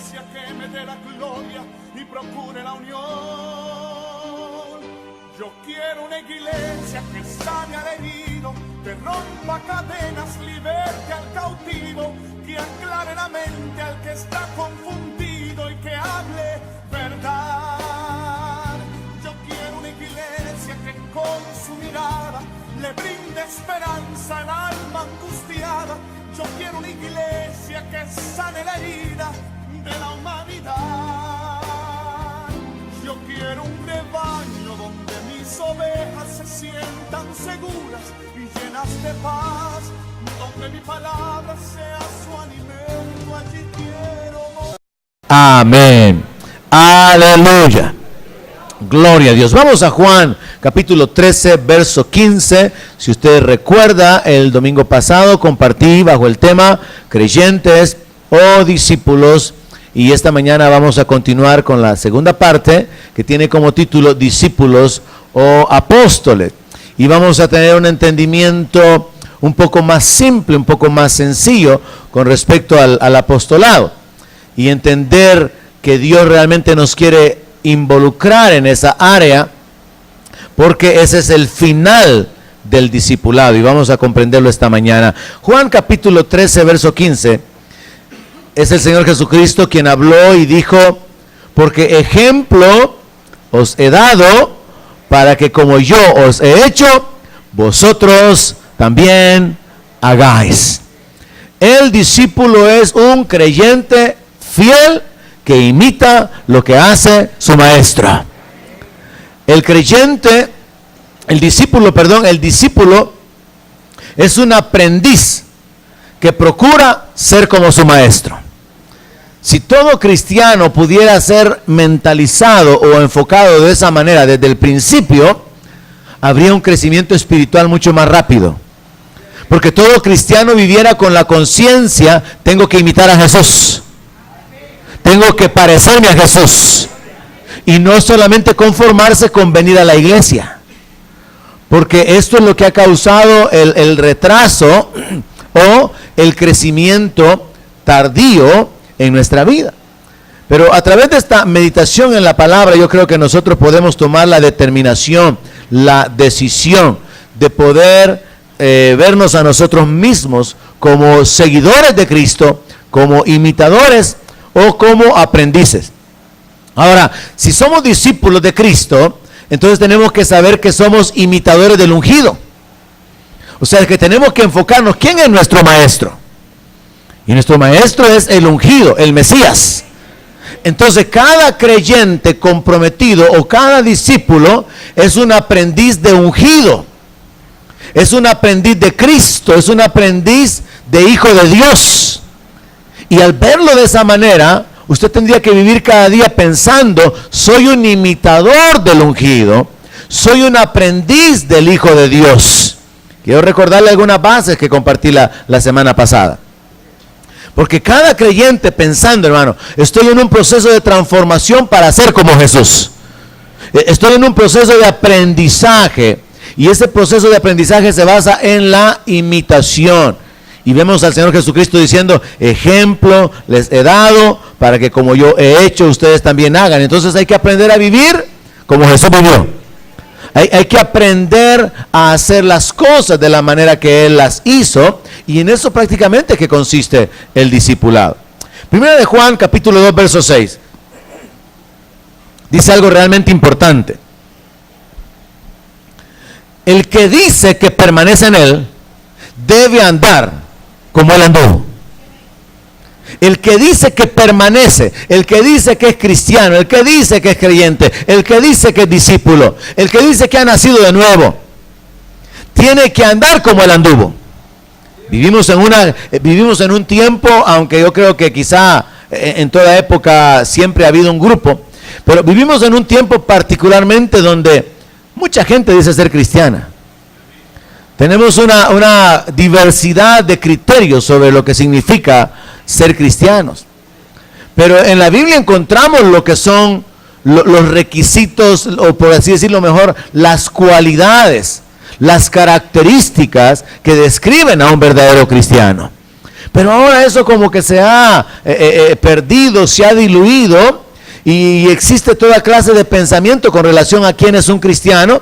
iglesia que me dé la gloria y procure la unión. Yo quiero una iglesia que sane al herido, que rompa cadenas, liberte al cautivo, que aclare la mente al que está confundido y que hable verdad. Yo quiero una iglesia que con su mirada le brinde esperanza al alma angustiada. Yo quiero una iglesia que sane la herida de la humanidad. Yo quiero un rebaño donde mis ovejas se sientan seguras y llenas de paz, donde mi palabra sea su alimento. Allí quiero morir. Amén. Aleluya. Gloria a Dios. Vamos a Juan capítulo 13, verso 15. Si usted recuerda, el domingo pasado compartí bajo el tema creyentes o discípulos, y esta mañana vamos a continuar con la segunda parte que tiene como título discípulos o apóstoles, y vamos a tener un entendimiento un poco más simple, un poco más sencillo con respecto al apostolado, y entender que Dios realmente nos quiere involucrar en esa área, porque ese es el final del discipulado, y vamos a comprenderlo esta mañana. Juan capítulo 13, verso 15, es el Señor Jesucristo quien habló y dijo: porque ejemplo os he dado para que como yo os he hecho, vosotros también hagáis. El discípulo es un creyente fiel que imita lo que hace su maestro. El discípulo es un aprendiz que procura ser como su maestro. Si todo cristiano pudiera ser mentalizado o enfocado de esa manera desde el principio, habría un crecimiento espiritual mucho más rápido. Porque todo cristiano viviera con la conciencia: tengo que imitar a Jesús, tengo que parecerme a Jesús, y no solamente conformarse con venir a la iglesia, porque esto es lo que ha causado el retraso o el crecimiento tardío en nuestra vida. Pero a través de esta meditación en la palabra, yo creo que nosotros podemos tomar la determinación, la decisión de poder vernos a nosotros mismos como seguidores de Cristo, como imitadores o como aprendices. Ahora, si somos discípulos de Cristo, entonces tenemos que saber que somos imitadores del ungido. O sea, que tenemos que enfocarnos: ¿quién es nuestro maestro? Y nuestro maestro es el ungido, el Mesías. Entonces, cada creyente comprometido o cada discípulo es un aprendiz de ungido, es un aprendiz de Cristo, es un aprendiz de hijo de Dios. Y al verlo de esa manera, usted tendría que vivir cada día pensando: soy un imitador del ungido, soy un aprendiz del Hijo de Dios. Quiero recordarle algunas bases que compartí la semana pasada. Porque cada creyente pensando: hermano, estoy en un proceso de transformación para ser como Jesús. Estoy en un proceso de aprendizaje, y ese proceso de aprendizaje se basa en la imitación. Y vemos al Señor Jesucristo diciendo: ejemplo les he dado para que como yo he hecho, ustedes también hagan. Entonces hay que aprender a vivir como Jesús vivió. Hay que aprender a hacer las cosas de la manera que Él las hizo, y en eso prácticamente que consiste el discipulado. Primera de Juan capítulo 2, verso 6. Dice algo realmente importante. El que dice que permanece en Él debe andar como Él anduvo. El que dice que permanece, el que dice que es cristiano, el que dice que es creyente, el que dice que es discípulo, el que dice que ha nacido de nuevo, tiene que andar como Él anduvo. Vivimos en un tiempo, aunque yo creo que quizá en toda época siempre ha habido un grupo, pero vivimos en un tiempo particularmente donde mucha gente dice ser cristiana. Tenemos una diversidad de criterios sobre lo que significa ser cristianos. Pero en la Biblia encontramos lo que son los requisitos, o por así decirlo mejor, las cualidades, las características que describen a un verdadero cristiano. Pero ahora eso como que se ha perdido, se ha diluido, y existe toda clase de pensamiento con relación a quién es un cristiano,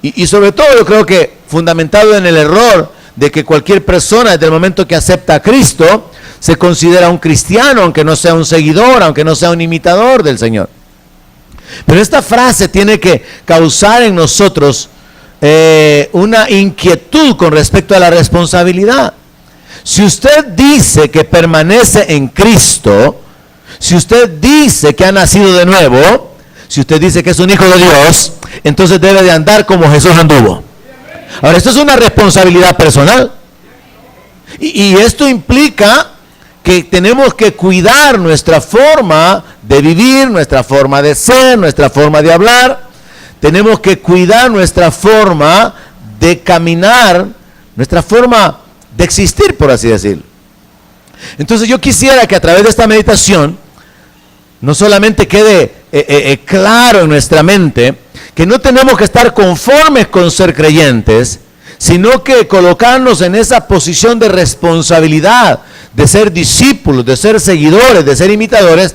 y sobre todo yo creo que fundamentado en el error de que cualquier persona desde el momento que acepta a Cristo se considera un cristiano, aunque no sea un seguidor, aunque no sea un imitador del Señor. Pero esta frase tiene que causar en nosotros una inquietud con respecto a la responsabilidad. Si usted dice que permanece en Cristo, si usted dice que ha nacido de nuevo, si usted dice que es un hijo de Dios, entonces debe de andar como Jesús anduvo. Ahora, esto es una responsabilidad personal. Y esto implica que tenemos que cuidar nuestra forma de vivir, nuestra forma de ser, nuestra forma de hablar. Tenemos que cuidar nuestra forma de caminar, nuestra forma de existir, por así decirlo. Entonces yo quisiera que a través de esta meditación no solamente quede claro en nuestra mente que no tenemos que estar conformes con ser creyentes, sino que colocarnos en esa posición de responsabilidad, de ser discípulos, de ser seguidores, de ser imitadores,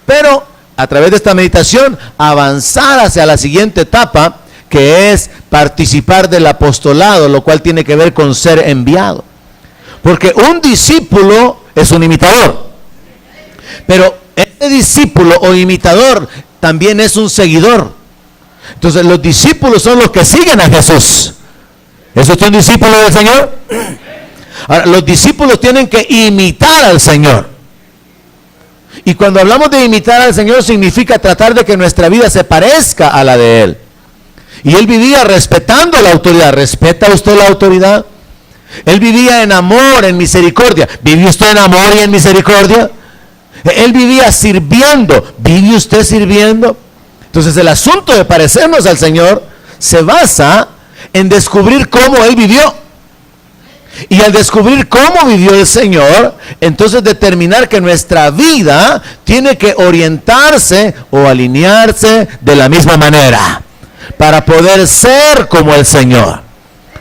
pero a través de esta meditación avanzar hacia la siguiente etapa, que es participar del apostolado, lo cual tiene que ver con ser enviado. Porque un discípulo es un imitador, pero este discípulo o imitador también es un seguidor. Entonces los discípulos son los que siguen a Jesús. ¿Es usted un discípulo del Señor? Ahora, los discípulos tienen que imitar al Señor. Y cuando hablamos de imitar al Señor, significa tratar de que nuestra vida se parezca a la de Él. Y Él vivía respetando la autoridad. ¿Respeta usted la autoridad? Él vivía en amor, en misericordia. ¿Vive usted en amor y en misericordia? Él vivía sirviendo. ¿Vive usted sirviendo? Entonces el asunto de parecernos al Señor se basa en descubrir cómo Él vivió. Y al descubrir cómo vivió el Señor, entonces determinar que nuestra vida tiene que orientarse o alinearse de la misma manera para poder ser como el Señor.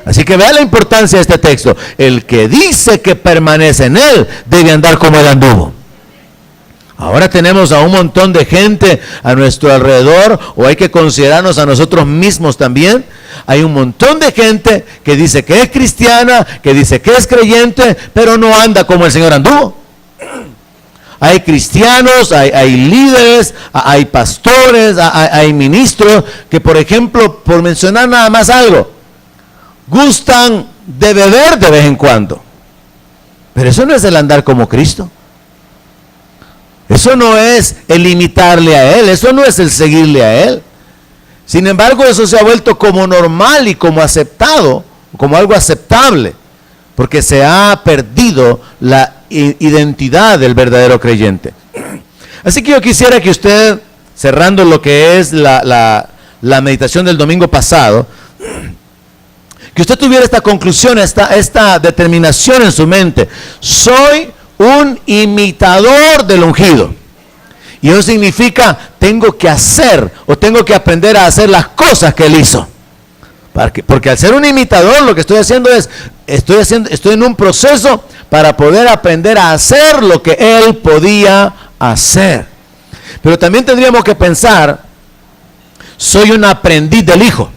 Así que vea la importancia de este texto. El que dice que permanece en Él debe andar como Él anduvo. Ahora tenemos a un montón de gente a nuestro alrededor, o hay que considerarnos a nosotros mismos también. Hay un montón de gente que dice que es cristiana, que dice que es creyente, pero no anda como el Señor anduvo. Hay cristianos, hay líderes, hay pastores, hay ministros que, por ejemplo, por mencionar nada más algo, gustan de beber de vez en cuando. Pero eso no es el andar como Cristo. Eso no es el imitarle a Él, eso no es el seguirle a Él. Sin embargo, eso se ha vuelto como normal y como aceptado, como algo aceptable, porque se ha perdido la identidad del verdadero creyente. Así que yo quisiera que usted, cerrando lo que es la meditación del domingo pasado, que usted tuviera esta conclusión, esta determinación en su mente. Soy un imitador del ungido. Y eso significa, tengo que hacer o tengo que aprender a hacer las cosas que Él hizo. Porque al ser un imitador, lo que estoy haciendo es, estoy en un proceso para poder aprender a hacer lo que Él podía hacer. Pero también tendríamos que pensar, soy un aprendiz del Hijo.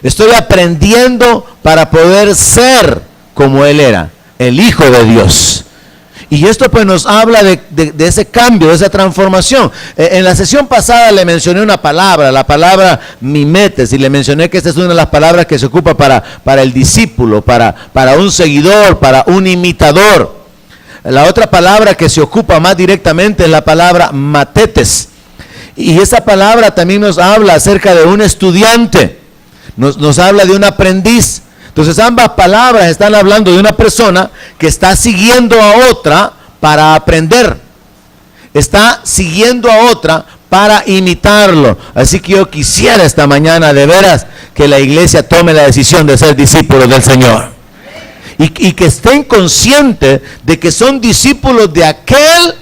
Estoy aprendiendo para poder ser como Él era, el Hijo de Dios. Y esto pues nos habla de ese cambio, de esa transformación. En la sesión pasada le mencioné una palabra, la palabra mimetes, y le mencioné que esta es una de las palabras que se ocupa para el discípulo, para un seguidor, para un imitador. La otra palabra que se ocupa más directamente es la palabra matetes. Y esa palabra también nos habla acerca de un estudiante, nos habla de un aprendiz. Entonces ambas palabras están hablando de una persona que está siguiendo a otra para aprender. Está siguiendo a otra para imitarlo. Así que yo quisiera esta mañana de veras que la iglesia tome la decisión de ser discípulos del Señor. Y que estén conscientes de que son discípulos de aquel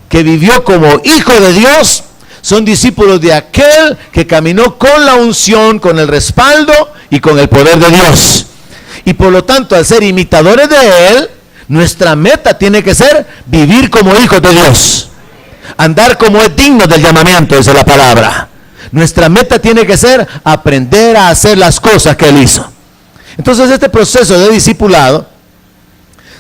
que vivió como hijo de Dios. Son discípulos de aquel que caminó con la unción, con el respaldo y con el poder de Dios. Y por lo tanto, al ser imitadores de Él, Nuestra meta tiene que ser vivir como hijos de Dios. Andar como es digno del llamamiento, dice la palabra. Nuestra meta tiene que ser aprender a hacer las cosas que Él hizo. Entonces este proceso de discipulado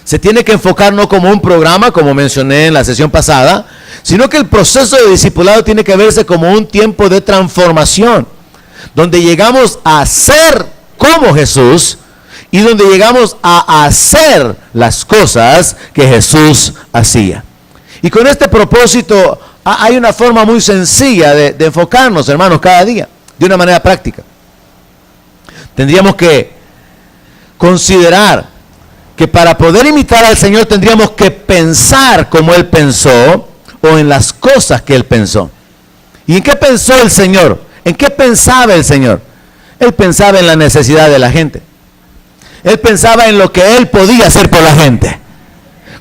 se tiene que enfocar no como un programa, como mencioné en la sesión pasada, sino que el proceso de discipulado tiene que verse como un tiempo de transformación, donde llegamos a ser como Jesús y donde llegamos a hacer las cosas que Jesús hacía. Y con este propósito hay una forma muy sencilla de enfocarnos, hermanos, cada día, de una manera práctica. Tendríamos que considerar que para poder imitar al Señor tendríamos que pensar como Él pensó o en las cosas que Él pensó. ¿Y en qué pensó el Señor? ¿En qué pensaba el Señor? Él pensaba en la necesidad de la gente. Él pensaba en lo que Él podía hacer por la gente.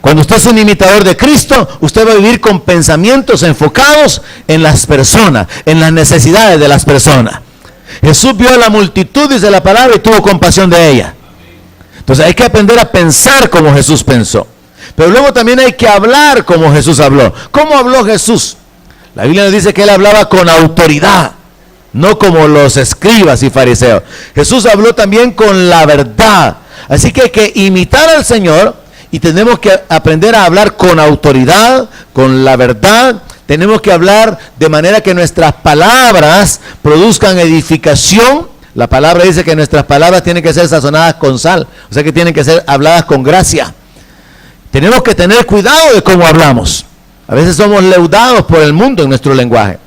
Cuando usted es un imitador de Cristo, usted va a vivir con pensamientos enfocados en las personas, en las necesidades de las personas. Jesús vio a la multitud, dice la palabra, y tuvo compasión de ella. Entonces hay que aprender a pensar como Jesús pensó. Pero luego también hay que hablar como Jesús habló. ¿Cómo habló Jesús? La Biblia nos dice que Él hablaba con autoridad, no como los escribas y fariseos. Jesús habló también con la verdad. Así que hay que imitar al Señor y tenemos que aprender a hablar con autoridad, con la verdad. Tenemos que hablar de manera que nuestras palabras produzcan edificación. La palabra dice que nuestras palabras tienen que ser sazonadas con sal, o sea que tienen que ser habladas con gracia. Tenemos que tener cuidado de cómo hablamos. A veces somos leudados por el mundo en nuestro lenguaje.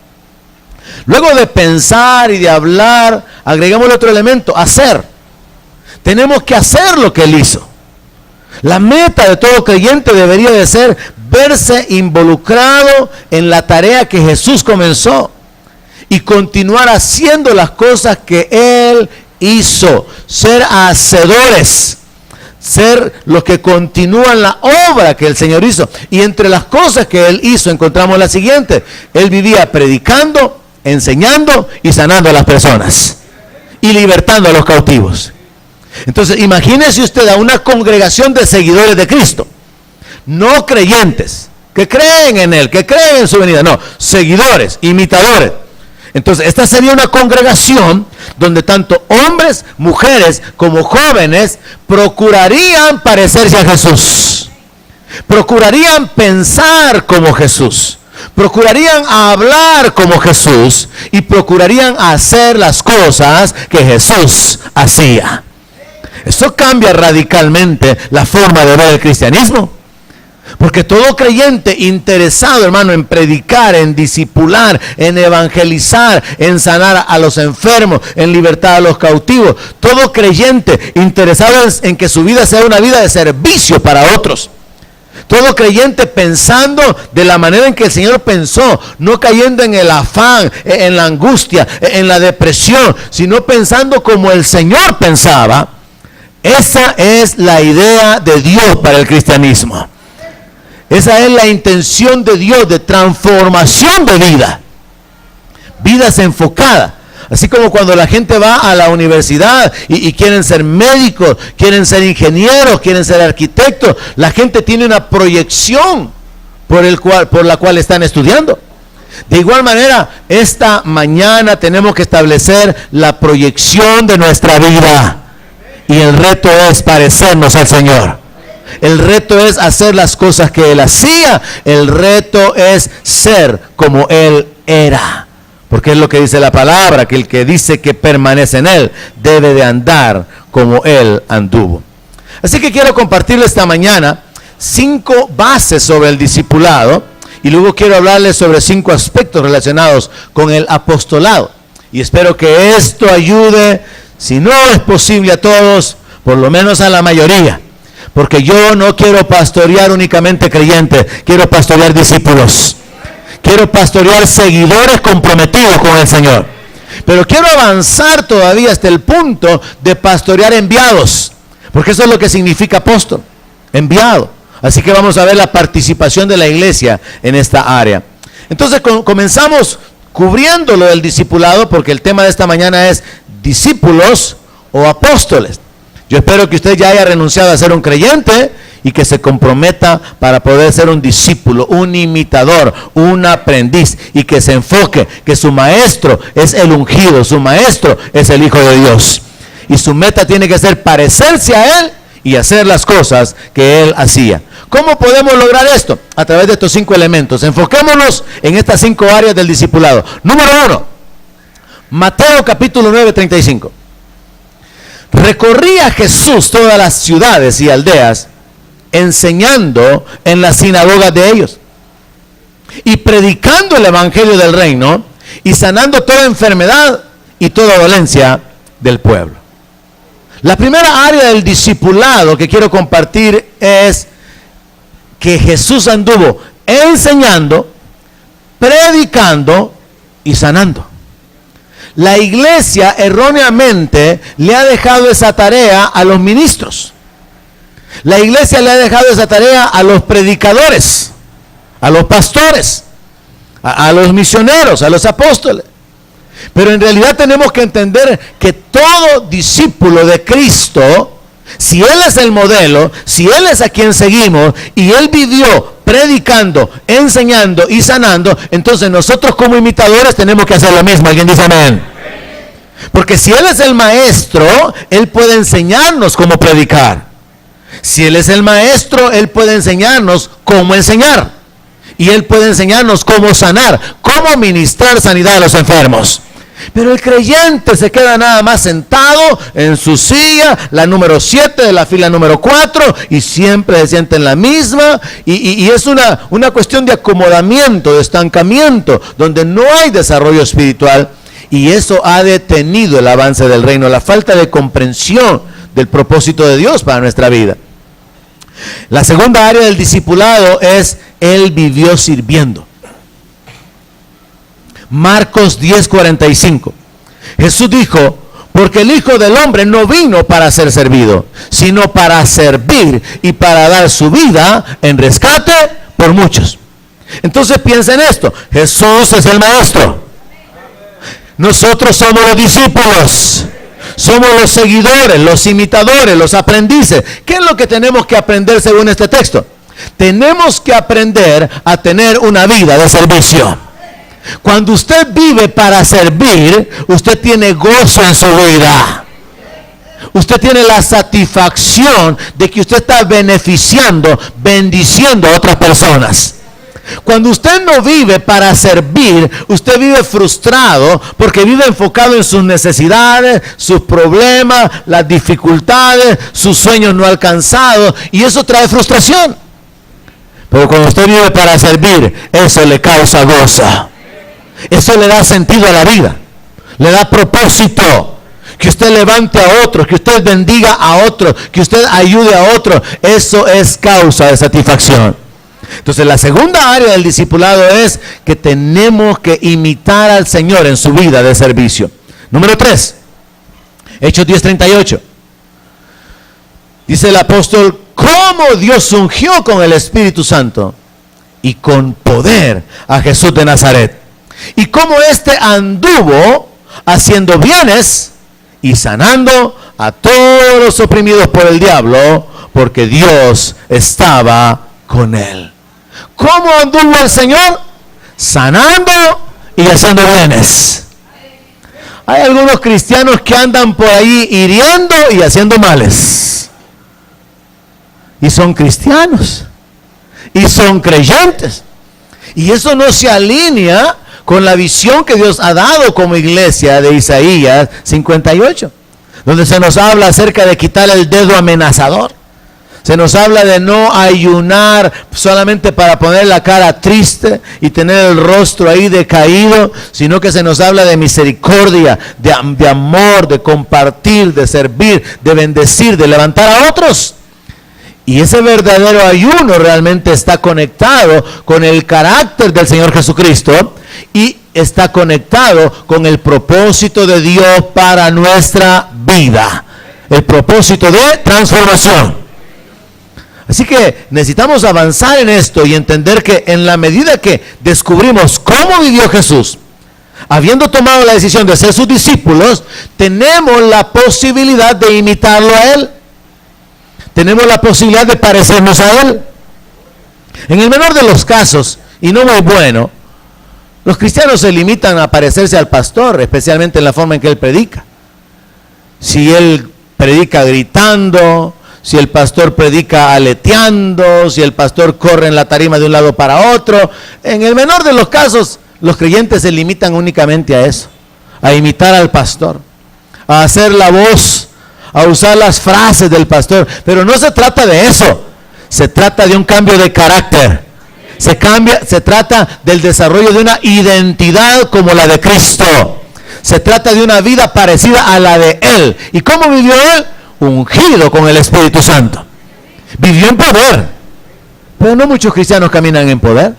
Luego de pensar y de hablar, agregamos otro elemento, hacer. Tenemos que hacer lo que Él hizo. La meta de todo creyente debería de ser verse involucrado en la tarea que Jesús comenzó y continuar haciendo las cosas que Él hizo. Ser hacedores. Ser los que continúan la obra que el Señor hizo. Y entre las cosas que Él hizo encontramos la siguiente. Él vivía predicando, enseñando y sanando a las personas. Y libertando a los cautivos. Entonces imagínese usted a una congregación de seguidores de Cristo. No creyentes, que creen en Él, que creen en su venida. No, seguidores, imitadores. Entonces esta sería una congregación donde tanto hombres, mujeres como jóvenes procurarían parecerse a Jesús, procurarían pensar como Jesús, procurarían hablar como Jesús y procurarían hacer las cosas que Jesús hacía. Eso cambia radicalmente la forma de ver el cristianismo. Porque todo creyente interesado, hermano, en predicar, en discipular, en evangelizar, en sanar a los enfermos, en libertar a los cautivos, todo creyente interesado en que su vida sea una vida de servicio para otros. Todo creyente pensando de la manera en que el Señor pensó, no cayendo en el afán, en la angustia, en la depresión, sino pensando como el Señor pensaba. Esa es la idea de Dios para el cristianismo. Esa es la intención de Dios de transformación de vida. Vidas enfocadas. Así como cuando la gente va a la universidad y quieren ser médicos, quieren ser ingenieros, quieren ser arquitectos, la gente tiene una proyección por la cual están estudiando. De igual manera, esta mañana tenemos que establecer la proyección de nuestra vida. Y el reto es parecernos al Señor. El reto es hacer las cosas que Él hacía. El reto es ser como Él era. Porque es lo que dice la palabra, que el que dice que permanece en Él debe de andar como Él anduvo. Así que quiero compartirles esta mañana 5 bases sobre el discipulado. Y luego quiero hablarles sobre 5 aspectos relacionados con el apostolado. Y espero que esto ayude, si no es posible a todos, por lo menos a la mayoría. Porque yo no quiero pastorear únicamente creyentes, quiero pastorear discípulos. Quiero pastorear seguidores comprometidos con el Señor. Pero quiero avanzar todavía hasta el punto de pastorear enviados. Porque eso es lo que significa apóstol, enviado. Así que vamos a ver la participación de la iglesia en esta área. Entonces comenzamos cubriendo lo del discipulado, porque el tema de esta mañana es discípulos o apóstoles. Yo espero que usted ya haya renunciado a ser un creyente y que se comprometa para poder ser un discípulo, un imitador, un aprendiz, y que se enfoque que su maestro es el ungido, su maestro es el Hijo de Dios. Y su meta tiene que ser parecerse a Él y hacer las cosas que Él hacía. ¿Cómo podemos lograr esto? A través de estos 5 elementos. Enfoquémonos en estas 5 áreas del discipulado. Número 1, Mateo capítulo 9, 35. Recorría Jesús todas las ciudades y aldeas, enseñando en las sinagogas de ellos y predicando el evangelio del reino y sanando toda enfermedad y toda dolencia del pueblo. La primera área del discipulado que quiero compartir es que Jesús anduvo enseñando, predicando y sanando. La iglesia erróneamente le ha dejado esa tarea a los ministros. La iglesia le ha dejado esa tarea a los predicadores, a los pastores, a los misioneros, a los apóstoles. Pero en realidad tenemos que entender que todo discípulo de Cristo, si Él es el modelo, si Él es a quien seguimos y Él vivió predicando, enseñando y sanando, entonces nosotros como imitadores tenemos que hacer lo mismo. ¿Alguien dice amén? Porque si Él es el maestro, Él puede enseñarnos cómo predicar. Si Él es el maestro, Él puede enseñarnos cómo enseñar. Y Él puede enseñarnos cómo sanar, cómo ministrar sanidad a los enfermos. Pero el creyente se queda nada más sentado en su silla, la número 7 de la fila número 4, y siempre se siente en la misma, y es una cuestión de acomodamiento, de estancamiento, donde no hay desarrollo espiritual, y eso ha detenido el avance del reino, la falta de comprensión del propósito de Dios para nuestra vida. La segunda área del discipulado es: Él vivió sirviendo. Marcos 10:45. Jesús dijo: porque el Hijo del Hombre no vino para ser servido, sino para servir y para dar su vida en rescate por muchos. Entonces piensa en esto: Jesús es el maestro, nosotros somos los discípulos, somos los seguidores, los imitadores, los aprendices. ¿Qué es lo que tenemos que aprender según este texto? Tenemos que aprender a tener una vida de servicio. Cuando usted vive para servir, usted tiene gozo en su vida. Usted tiene la satisfacción de que usted está beneficiando, bendiciendo a otras personas. Cuando usted no vive para servir, usted vive frustrado porque vive enfocado en sus necesidades, sus problemas, las dificultades, sus sueños no alcanzados, y eso trae frustración. Pero cuando usted vive para servir, eso le causa gozo. Eso le da sentido a la vida, le da propósito. Que usted levante a otros, que usted bendiga a otros, que usted ayude a otros, eso es causa de satisfacción. Entonces la segunda área del discipulado es que tenemos que imitar al Señor en su vida de servicio. Número 3, Hechos 10:38. Dice el apóstol: cómo Dios ungió con el Espíritu Santo y con poder a Jesús de Nazaret, y cómo éste anduvo haciendo bienes y sanando a todos los oprimidos por el diablo, porque Dios estaba con él. ¿Cómo anduvo el Señor? Sanando y haciendo bienes. Hay algunos cristianos que andan por ahí hiriendo y haciendo males. Y son cristianos. Y son creyentes. Y eso no se alinea con la visión que Dios ha dado como iglesia de Isaías 58, donde se nos habla acerca de quitar el dedo amenazador. Se nos habla de no ayunar solamente para poner la cara triste y tener el rostro ahí decaído, sino que se nos habla de misericordia, de amor, de compartir, de servir, de bendecir, de levantar a otros. Y ese verdadero ayuno realmente está conectado con el carácter del Señor Jesucristo y está conectado con el propósito de Dios para nuestra vida, el propósito de transformación. Así que necesitamos avanzar en esto y entender que en la medida que descubrimos cómo vivió Jesús, habiendo tomado la decisión de ser sus discípulos, tenemos la posibilidad de imitarlo a Él. tenemos la posibilidad de parecernos a Él. En el menor de los casos, y no muy bueno, los cristianos se limitan a parecerse al pastor, especialmente en la forma en que él predica. Si él predica gritando, si el pastor predica aleteando, si el pastor corre en la tarima de un lado para otro, en el menor de los casos, los creyentes se limitan únicamente a eso, a imitar al pastor, a hacer la voz, a usar las frases del pastor. Pero no se trata de eso, se trata de un cambio de carácter. Se trata del desarrollo de una identidad como la de Cristo. Se trata de una vida parecida a la de Él. ¿Y cómo vivió Él? Ungido con el Espíritu Santo. Vivió en poder. Pero no muchos cristianos caminan en poder.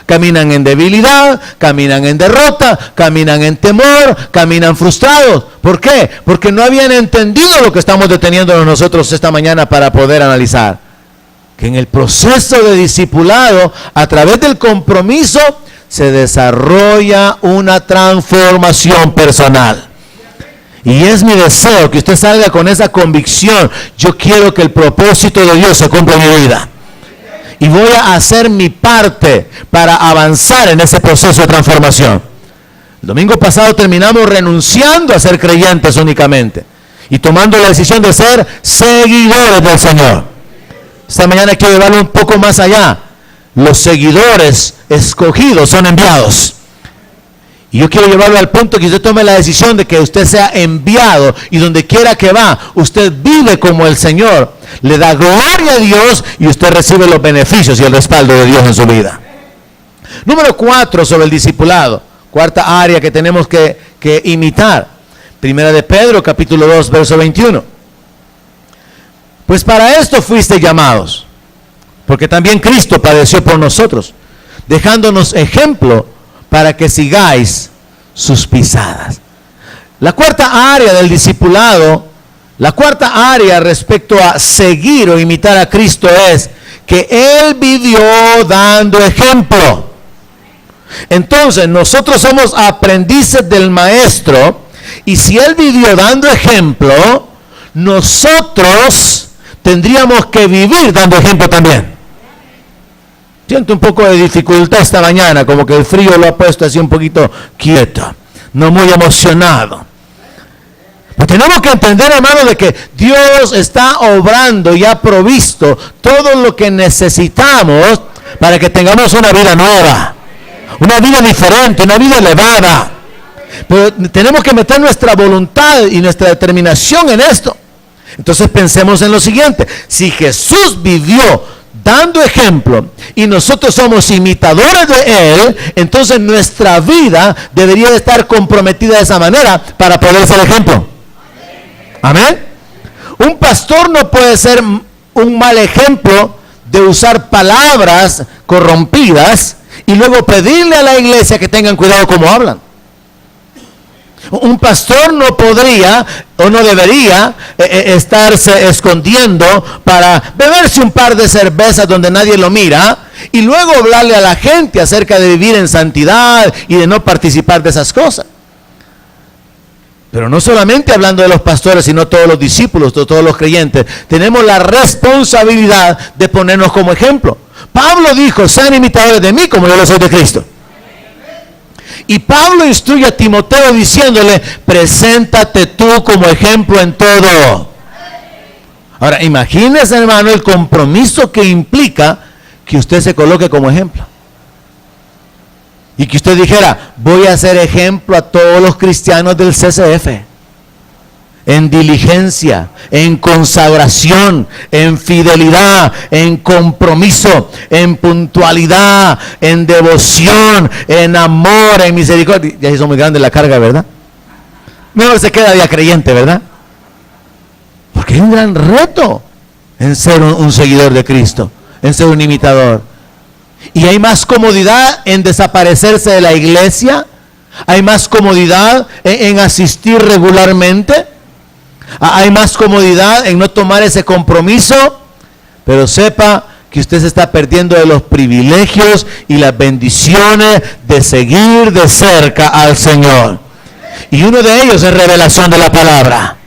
Caminan en debilidad, caminan en derrota, caminan en temor, caminan frustrados. ¿Por qué? Porque no habían entendido lo que estamos deteniéndonos nosotros esta mañana para poder analizar. Que en el proceso de discipulado, a través del compromiso, se desarrolla una transformación personal. Y es mi deseo que usted salga con esa convicción. Yo quiero que el propósito de Dios se cumpla en mi vida. Y voy a hacer mi parte para avanzar en ese proceso de transformación. El domingo pasado terminamos renunciando a ser creyentes únicamente y tomando la decisión de ser seguidores del Señor. Esta mañana quiero llevarlo un poco más allá. Los seguidores escogidos son enviados. Y yo quiero llevarlo al punto que usted tome la decisión de que usted sea enviado y donde quiera que va, usted vive como el Señor. Le da gloria a Dios y usted recibe los beneficios y el respaldo de Dios en su vida. Número 4 sobre el discipulado. Cuarta área que tenemos que imitar. Primera de Pedro, capítulo 2, verso 21. Pues para esto fuiste llamados, porque también Cristo padeció por nosotros, dejándonos ejemplo para que sigáis sus pisadas. La cuarta área del discipulado, la cuarta área respecto a seguir o imitar a Cristo es que Él vivió dando ejemplo. Entonces nosotros somos aprendices del Maestro, y si Él vivió dando ejemplo, nosotros tendríamos que vivir dando ejemplo también. Siento un poco de dificultad esta mañana, como que el frío lo ha puesto así un poquito quieto, no muy emocionado. Pero tenemos que entender, hermano, de que Dios está obrando y ha provisto todo lo que necesitamos para que tengamos una vida nueva, una vida diferente, una vida elevada. Pero tenemos que meter nuestra voluntad y nuestra determinación en esto. Entonces pensemos en lo siguiente: si Jesús vivió dando ejemplo y nosotros somos imitadores de Él, entonces nuestra vida debería de estar comprometida de esa manera para poder ser ejemplo. Amén. Un pastor no puede ser un mal ejemplo de usar palabras corrompidas y luego pedirle a la iglesia que tengan cuidado cómo hablan. Un pastor no podría o no debería estarse escondiendo para beberse un par de cervezas donde nadie lo mira y luego hablarle a la gente acerca de vivir en santidad y de no participar de esas cosas. Pero no solamente hablando de los pastores, sino todos los discípulos, todos los creyentes, tenemos la responsabilidad de ponernos como ejemplo. Pablo dijo: sean imitadores de mí como yo lo soy de Cristo. Y Pablo instruye a Timoteo diciéndole: preséntate tú como ejemplo en todo. Ahora, imagínese, hermano, el compromiso que implica que usted se coloque como ejemplo. Y que usted dijera: voy a ser ejemplo a todos los cristianos del CCF. En diligencia, en consagración, en fidelidad, en compromiso, en puntualidad, en devoción, en amor, en misericordia. Ya hizo muy grande la carga, ¿verdad? Mejor se queda ya creyente, ¿verdad? Porque hay un gran reto en ser un seguidor de Cristo, en ser un imitador. Y hay más comodidad en desaparecerse de la iglesia, hay más comodidad en asistir regularmente, hay más comodidad en no tomar ese compromiso, pero sepa que usted se está perdiendo de los privilegios y las bendiciones de seguir de cerca al Señor. Y uno de ellos es revelación de la palabra.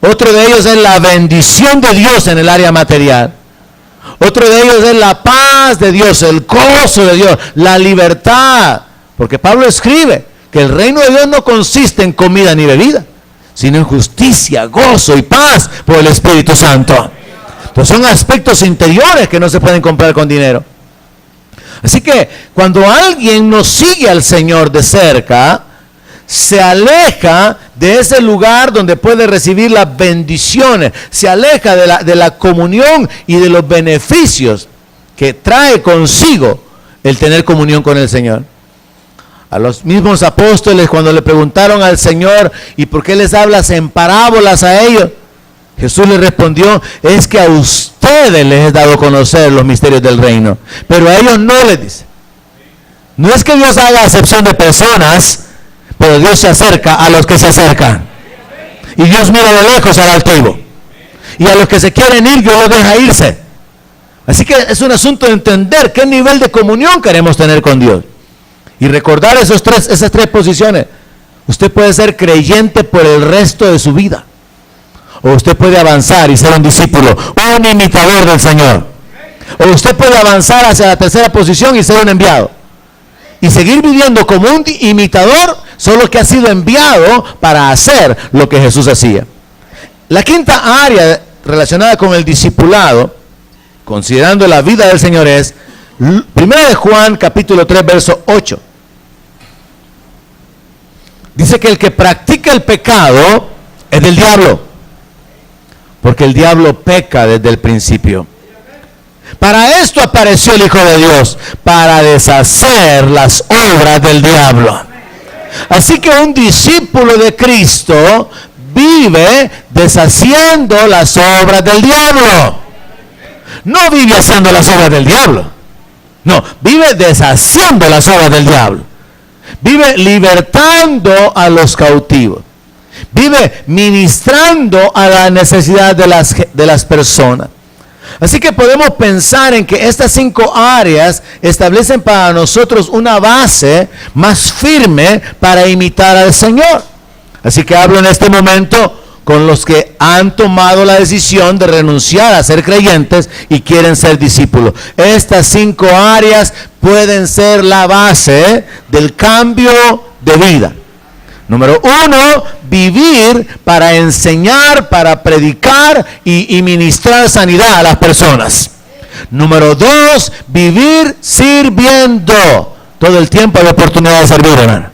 Otro de ellos es la bendición de Dios en el área material. Otro de ellos es la paz de Dios, el gozo de Dios, la libertad. Porque Pablo escribe que el reino de Dios no consiste en comida ni bebida, sino en justicia, gozo y paz por el Espíritu Santo. Entonces son aspectos interiores que no se pueden comprar con dinero. Así que cuando alguien no sigue al Señor de cerca, se aleja de ese lugar donde puede recibir las bendiciones, se aleja de la comunión y de los beneficios que trae consigo el tener comunión con el Señor. A los mismos apóstoles, cuando le preguntaron al Señor, ¿y por qué les hablas en parábolas a ellos? Jesús les respondió, es que a ustedes les he dado a conocer los misterios del reino, pero a ellos no les dice. No es que Dios haga acepción de personas, pero Dios se acerca a los que se acercan. Y Dios mira de lejos al altivo. Y a los que se quieren ir, Dios los deja irse. Así que es un asunto de entender qué nivel de comunión queremos tener con Dios. Y recordar esas tres posiciones. Usted puede ser creyente por el resto de su vida. O usted puede avanzar y ser un discípulo, un imitador del Señor. O usted puede avanzar hacia la tercera posición y ser un enviado. Y seguir viviendo como un imitador, solo que ha sido enviado para hacer lo que Jesús hacía. La quinta área relacionada con el discipulado, considerando la vida del Señor, es 1 de Juan capítulo 3 verso 8. Dice que el que practica el pecado es del diablo, porque el diablo peca desde el principio. Para esto apareció el Hijo de Dios, para deshacer las obras del diablo. Así que un discípulo de Cristo vive deshaciendo las obras del diablo. No vive haciendo las obras del diablo. No, vive deshaciendo las obras del diablo. Vive libertando a los cautivos. Vive ministrando a la necesidad de las personas. Así que podemos pensar en que estas 5 áreas establecen para nosotros una base más firme para imitar al Señor. Así que hablo en este momento con los que han tomado la decisión de renunciar a ser creyentes y quieren ser discípulos. Estas 5 áreas pueden ser la base del cambio de vida. Número 1, vivir para enseñar, para predicar y ministrar sanidad a las personas. Número 2, vivir sirviendo. Todo el tiempo hay oportunidad de servir, hermano.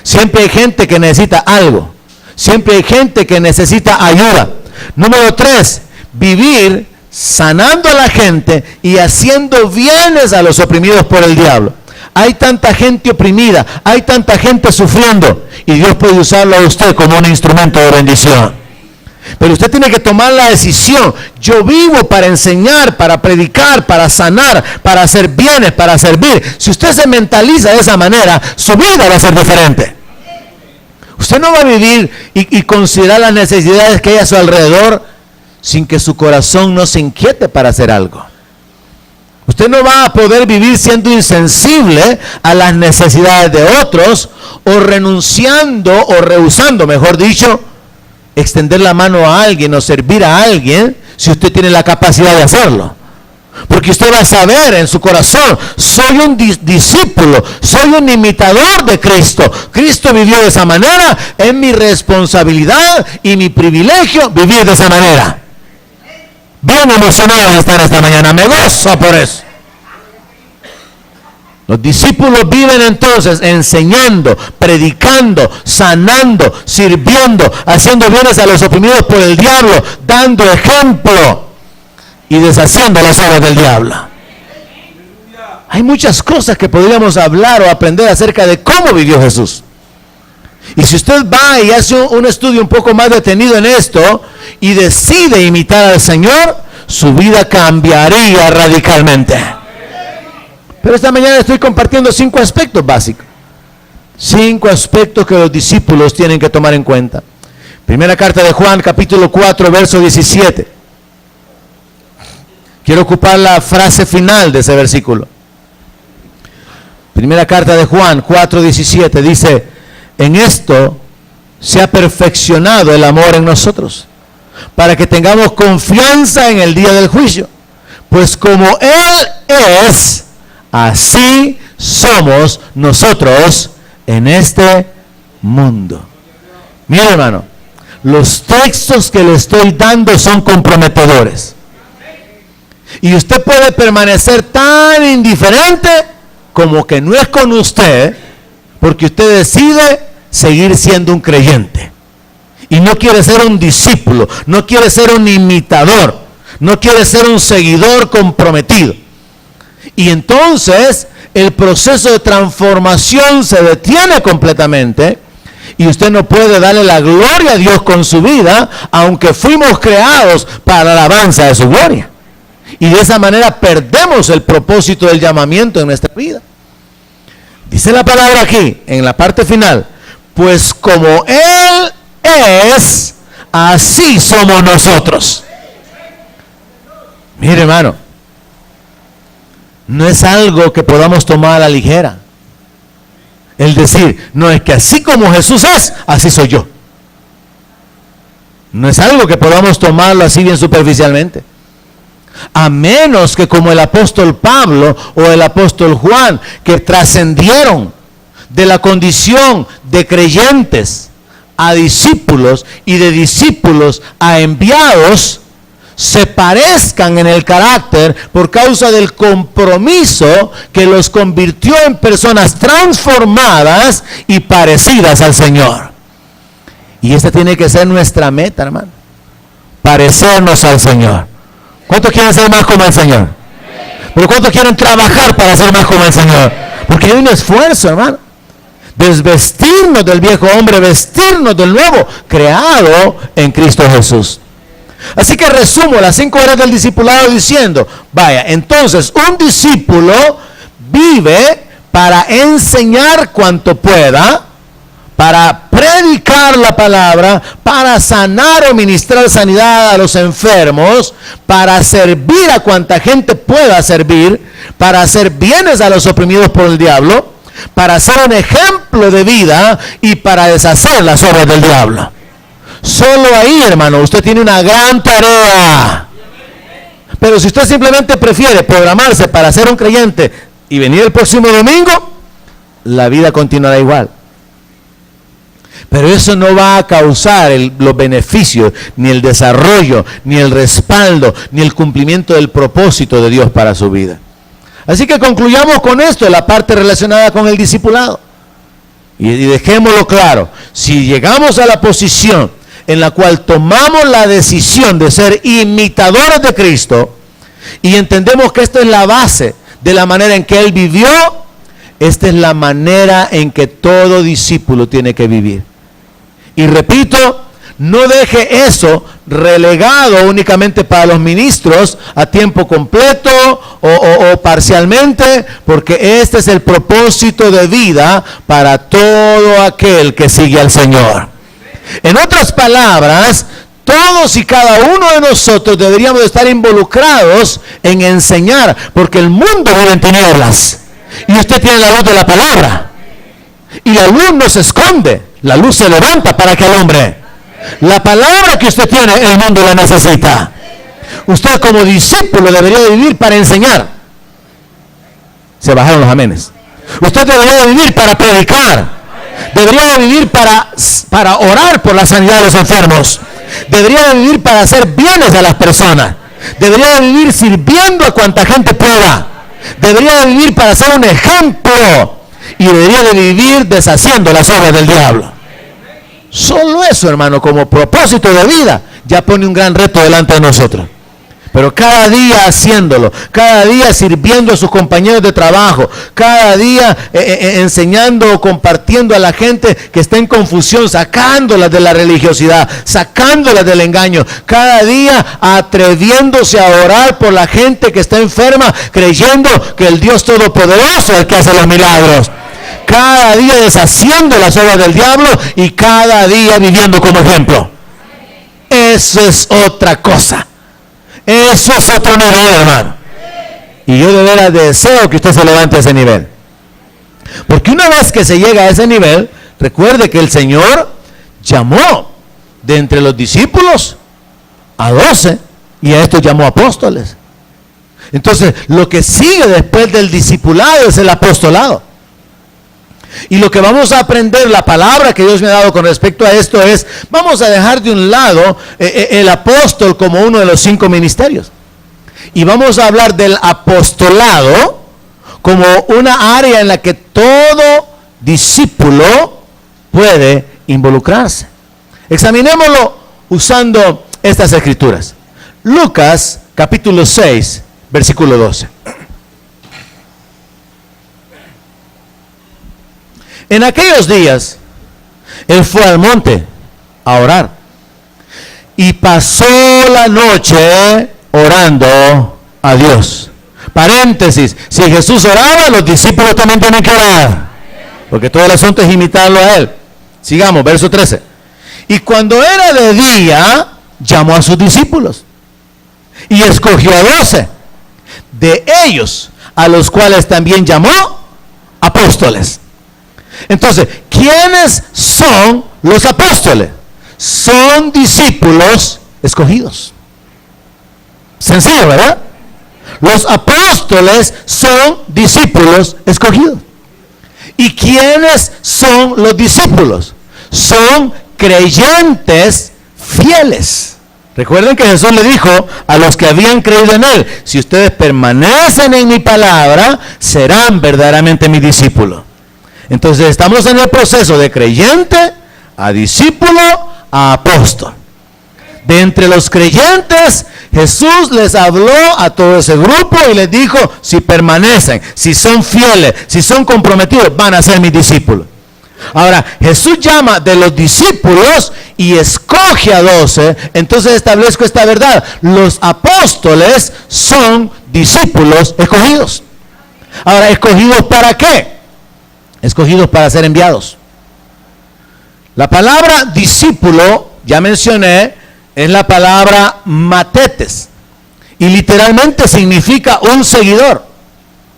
Siempre hay gente que necesita algo. Siempre hay gente que necesita ayuda. Número 3, vivir sanando a la gente y haciendo bienes a los oprimidos por el diablo. Hay tanta gente oprimida, hay tanta gente sufriendo, y Dios puede usarlo a usted como un instrumento de bendición. Pero usted tiene que tomar la decisión. Yo vivo para enseñar, para predicar, para sanar, para hacer bienes, para servir. Si usted se mentaliza de esa manera, su vida va a ser diferente. Usted no va a vivir y considerar las necesidades que hay a su alrededor sin que su corazón no se inquiete para hacer algo. Usted no va a poder vivir siendo insensible a las necesidades de otros, o renunciando o rehusando, mejor dicho, extender la mano a alguien o servir a alguien si usted tiene la capacidad de hacerlo. Porque usted va a saber en su corazón, soy un discípulo, soy un imitador de Cristo. Cristo vivió de esa manera, es mi responsabilidad y mi privilegio vivir de esa manera. Bien emocionado de estar esta mañana, me gozo por eso. Los discípulos viven entonces enseñando, predicando, sanando, sirviendo, haciendo bienes a los oprimidos por el diablo, dando ejemplo y deshaciendo las obras del diablo. Hay muchas cosas que podríamos hablar o aprender acerca de cómo vivió Jesús. Y si usted va y hace un estudio un poco más detenido en esto y decide imitar al Señor, su vida cambiaría radicalmente. Pero esta mañana estoy compartiendo 5 aspectos básicos. 5 aspectos que los discípulos tienen que tomar en cuenta. Primera carta de Juan, capítulo 4, verso 17. Quiero ocupar la frase final de ese versículo. Primera carta de Juan 4, 17 dice: en esto se ha perfeccionado el amor en nosotros, para que tengamos confianza en el día del juicio. Pues como Él es, así somos nosotros en este mundo. Mira, hermano, los textos que le estoy dando son comprometedores. Y usted puede permanecer tan indiferente como que no es con usted, porque usted decide seguir siendo un creyente. Y no quiere ser un discípulo, no quiere ser un imitador, no quiere ser un seguidor comprometido. Y entonces el proceso de transformación se detiene completamente y usted no puede darle la gloria a Dios con su vida, aunque fuimos creados para la alabanza de su gloria. Y de esa manera perdemos el propósito del llamamiento en nuestra vida. Dice la palabra aquí, en la parte final, pues como Él es, así somos nosotros. Mire, hermano, no es algo que podamos tomar a la ligera. El decir, no, es que así como Jesús es, así soy yo. No es algo que podamos tomarlo así bien superficialmente. A menos que como el apóstol Pablo o el apóstol Juan, que trascendieron de la condición de creyentes a discípulos y de discípulos a enviados, se parezcan en el carácter por causa del compromiso que los convirtió en personas transformadas y parecidas al Señor. Y esta tiene que ser nuestra meta, hermano. Parecernos al Señor. ¿Cuántos quieren ser más como el Señor? Pero ¿cuántos quieren trabajar para ser más como el Señor? Porque hay un esfuerzo, hermano. Desvestirnos del viejo hombre, vestirnos del nuevo, creado en Cristo Jesús. Así que resumo las 5 horas del discipulado diciendo, vaya, entonces un discípulo vive para enseñar cuanto pueda, para predicar la palabra, para sanar o ministrar sanidad a los enfermos, para servir a cuanta gente pueda servir, para hacer bienes a los oprimidos por el diablo, para ser un ejemplo de vida y para deshacer las obras del diablo. Solo ahí, hermano, usted tiene una gran tarea. Pero si usted simplemente prefiere programarse para ser un creyente y venir el próximo domingo, la vida continuará igual. Pero eso no va a causar los beneficios, ni el desarrollo, ni el respaldo, ni el cumplimiento del propósito de Dios para su vida. Así que concluyamos con esto, la parte relacionada con el discipulado. Y dejémoslo claro, si llegamos a la posición en la cual tomamos la decisión de ser imitadores de Cristo y entendemos que esta es la base de la manera en que Él vivió, esta es la manera en que todo discípulo tiene que vivir. Y repito, no deje eso relegado únicamente para los ministros a tiempo completo o parcialmente, porque este es el propósito de vida para todo aquel que sigue al Señor. En otras palabras, todos y cada uno de nosotros deberíamos estar involucrados en enseñar, porque el mundo vive en tinieblas y usted tiene la luz de la palabra y la luz no se esconde, la luz se levanta para que alumbre. La palabra que usted tiene, el mundo la necesita. Usted como discípulo debería de vivir para enseñar. Se bajaron los amenes. Usted debería de vivir para predicar. Debería de vivir para orar por la sanidad de los enfermos. Debería de vivir para hacer bienes a las personas. Debería de vivir sirviendo a cuanta gente pueda. Debería de vivir para ser un ejemplo. Y debería de vivir deshaciendo las obras del diablo. Solo eso, hermano, como propósito de vida, ya pone un gran reto delante de nosotros. Pero cada día haciéndolo, cada día sirviendo a sus compañeros de trabajo, cada día enseñando o compartiendo a la gente que está en confusión, sacándolas de la religiosidad, sacándolas del engaño, cada día atreviéndose a orar por la gente que está enferma, creyendo que el Dios Todopoderoso es el que hace los milagros. Cada día deshaciendo las obras del diablo y cada día viviendo como ejemplo. Eso es otra cosa. Eso es otro nivel, hermano. Y yo de veras deseo que usted se levante a ese nivel. Porque una vez que se llega a ese nivel, recuerde que el Señor llamó de entre los discípulos a 12 y a estos llamó apóstoles. Entonces, lo que sigue después del discipulado es el apostolado. Y lo que vamos a aprender, la palabra que Dios me ha dado con respecto a esto es, vamos a dejar de un lado el apóstol como uno de los 5 ministerios. Y vamos a hablar del apostolado como una área en la que todo discípulo puede involucrarse. Examinémoslo usando estas escrituras. Lucas capítulo 6, versículo 12. En aquellos días, él fue al monte a orar y pasó la noche orando a Dios. Paréntesis, si Jesús oraba, los discípulos también tienen que orar, porque todo el asunto es imitarlo a él. Sigamos, verso 13. Y cuando era de día, llamó a sus discípulos y escogió a 12 de ellos, a los cuales también llamó apóstoles. Entonces, ¿quiénes son los apóstoles? Son discípulos escogidos. Sencillo, ¿verdad? Los apóstoles son discípulos escogidos. ¿Y quiénes son los discípulos? Son creyentes fieles. Recuerden que Jesús le dijo a los que habían creído en él: si ustedes permanecen en mi palabra, serán verdaderamente mis discípulos. Entonces estamos en el proceso de creyente a discípulo a apóstol. De entre los creyentes, Jesús les habló a todo ese grupo y les dijo: si permanecen, si son fieles, si son comprometidos, van a ser mis discípulos. Ahora, Jesús llama de los discípulos y escoge a 12. Entonces establezco esta verdad: los apóstoles son discípulos escogidos. Ahora, ¿escogidos para qué? Escogidos para ser enviados. La palabra discípulo, ya mencioné, es la palabra matetes, y literalmente significa un seguidor,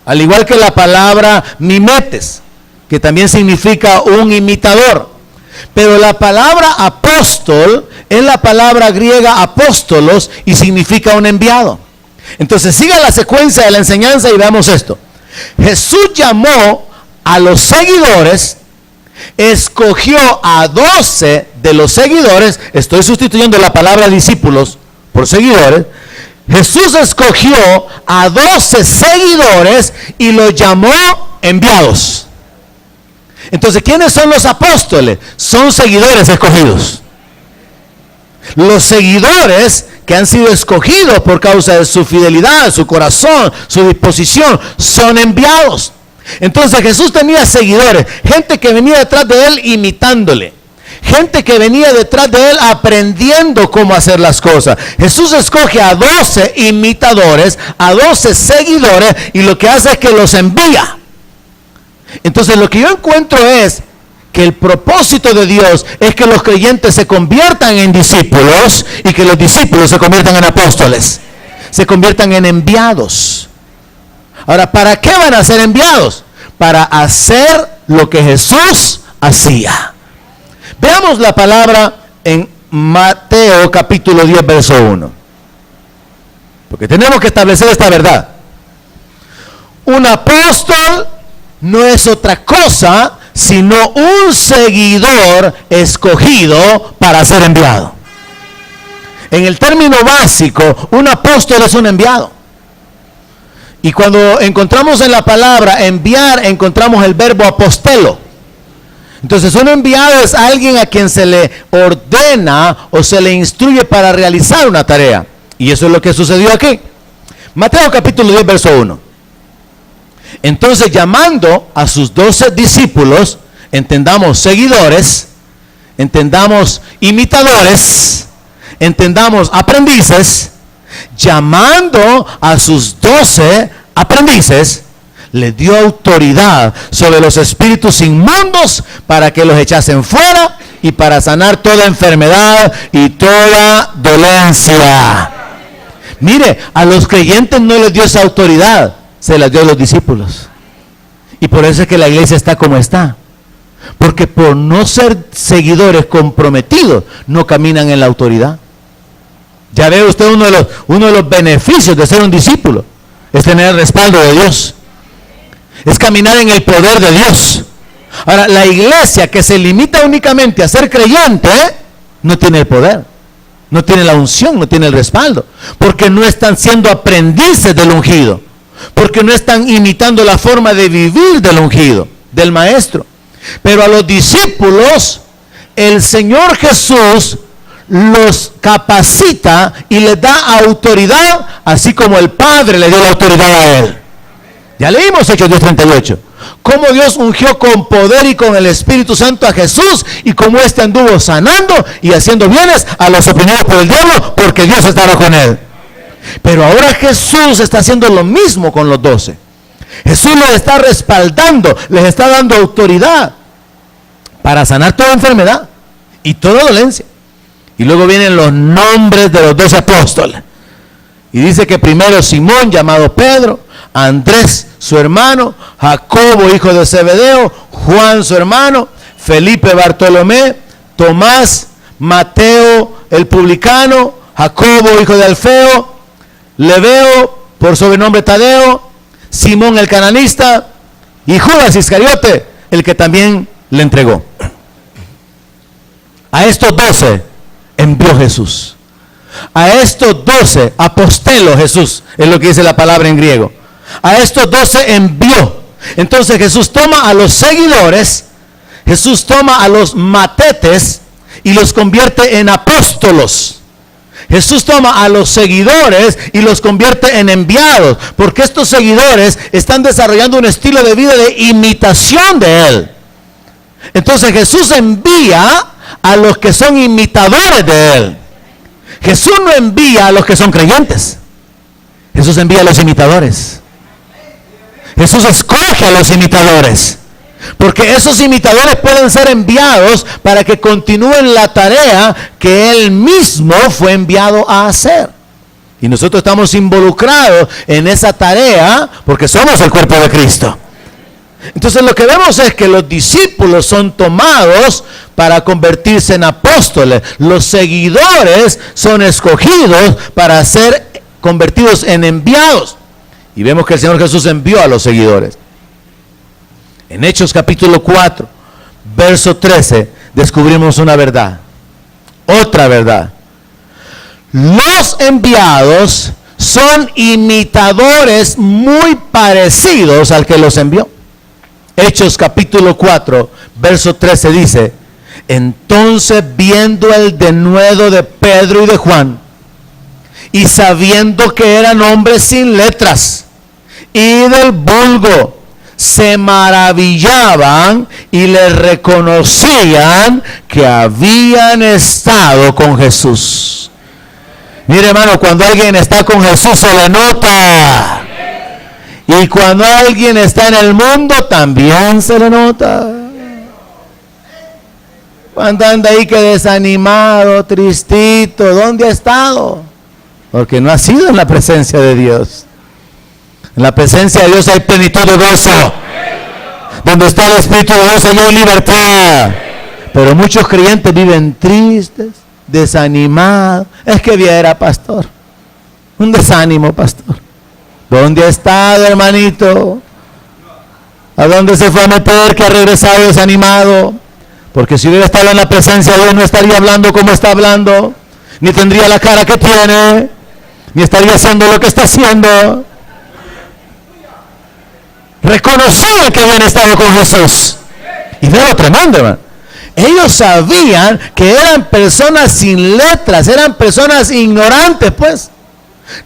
al igual que la palabra mimetes, que también significa un imitador. Pero la palabra apóstol es la palabra griega apóstolos y significa un enviado. Entonces siga la secuencia de la enseñanza y veamos esto. Jesús llamó a los seguidores, escogió a 12 de los seguidores. Estoy sustituyendo la palabra discípulos por seguidores. Jesús escogió a 12 seguidores y los llamó enviados. Entonces, ¿quiénes son los apóstoles? Son seguidores escogidos. Los seguidores que han sido escogidos por causa de su fidelidad, su corazón, su disposición, son enviados. Entonces Jesús tenía seguidores, gente que venía detrás de él imitándole, gente que venía detrás de él aprendiendo cómo hacer las cosas. Jesús escoge a 12 imitadores, a 12 seguidores, y lo que hace es que los envía. Entonces lo que yo encuentro es que el propósito de Dios es que los creyentes se conviertan en discípulos y que los discípulos se conviertan en apóstoles, se conviertan en enviados. Ahora, ¿para qué van a ser enviados? Para hacer lo que Jesús hacía. Veamos la palabra en Mateo capítulo 10, verso 1. Porque tenemos que establecer esta verdad. Un apóstol no es otra cosa sino un seguidor escogido para ser enviado. En el término básico, un apóstol es un enviado. Y cuando encontramos en la palabra enviar, encontramos el verbo apostelo. Entonces, un enviado es alguien a quien se le ordena o se le instruye para realizar una tarea. Y eso es lo que sucedió aquí. Mateo capítulo 10, verso 1. Entonces, llamando a sus 12 discípulos, entendamos seguidores, entendamos imitadores, entendamos aprendices, llamando a sus 12 aprendices, les dio autoridad sobre los espíritus inmundos para que los echasen fuera y para sanar toda enfermedad y toda dolencia. Mire, a los creyentes no les dio esa autoridad, se las dio a los discípulos. Y por eso es que la iglesia está como está. Porque por no ser seguidores comprometidos, no caminan en la autoridad. Ya ve usted uno de los beneficios de ser un discípulo. Es tener el respaldo de Dios. Es caminar en el poder de Dios. Ahora, la iglesia que se limita únicamente a ser creyente, no tiene el poder. No tiene la unción, no tiene el respaldo. Porque no están siendo aprendices del ungido. Porque no están imitando la forma de vivir del ungido, del maestro. Pero a los discípulos, el Señor Jesús los capacita y les da autoridad, así como el Padre le dio la autoridad a él. Ya leímos Hechos 10:38. Cómo Dios ungió con poder y con el Espíritu Santo a Jesús, y cómo éste anduvo sanando y haciendo bienes a los oprimidos por el diablo, porque Dios estaba con él. Pero ahora Jesús está haciendo lo mismo con los 12. Jesús les está respaldando, les está dando autoridad para sanar toda enfermedad y toda dolencia. Y luego vienen los nombres de los 12 apóstoles. Y dice que primero Simón, llamado Pedro, Andrés, su hermano, Jacobo, hijo de Zebedeo, Juan, su hermano, Felipe, Bartolomé, Tomás, Mateo, el publicano, Jacobo, hijo de Alfeo, Lebeo, por sobrenombre Tadeo, Simón el cananista, y Judas Iscariote, el que también le entregó. A estos 12 envió Jesús. A estos 12 apostelos, Jesús, es lo que dice la palabra en griego. A estos 12 envió. Entonces Jesús toma a los seguidores, Jesús toma a los matetes y los convierte en apóstolos. Jesús toma a los seguidores y los convierte en enviados, porque estos seguidores están desarrollando un estilo de vida de imitación de Él. Entonces Jesús envía a los que son imitadores de Él. Jesús no envía a los que son creyentes. Jesús envía a los imitadores. Jesús escoge a los imitadores, porque esos imitadores pueden ser enviados para que continúen la tarea que Él mismo fue enviado a hacer. Y nosotros estamos involucrados en esa tarea porque somos el cuerpo de Cristo. Entonces lo que vemos es que los discípulos son tomados para convertirse en apóstoles. Los seguidores son escogidos para ser convertidos en enviados. Y vemos que el Señor Jesús envió a los seguidores. En Hechos capítulo 4, verso 13, descubrimos una verdad. Otra verdad. Los enviados son imitadores muy parecidos al que los envió. Hechos capítulo 4, verso 13 dice: entonces viendo el denuedo de Pedro y de Juan, y sabiendo que eran hombres sin letras y del vulgo, se maravillaban y les reconocían que habían estado con Jesús. Mire, hermano, cuando alguien está con Jesús se le nota. Y cuando alguien está en el mundo también se le nota. Cuando anda ahí que desanimado, tristito, ¿dónde ha estado? Porque no ha sido en la presencia de Dios. En la presencia de Dios hay plenitud de gozo. Donde está el Espíritu de Dios hay libertad. Pero muchos creyentes viven tristes, desanimados. Es que viera, pastor. Un desánimo, pastor. ¿Dónde ha estado, hermanito? ¿A dónde se fue a meter que ha regresado desanimado? Porque si hubiera estado en la presencia de Dios no estaría hablando como está hablando, ni tendría la cara que tiene, ni estaría haciendo lo que está haciendo. Reconocían que habían estado con Jesús. Y veo lo tremendo, hermano. Ellos sabían que eran personas sin letras, eran personas ignorantes, pues.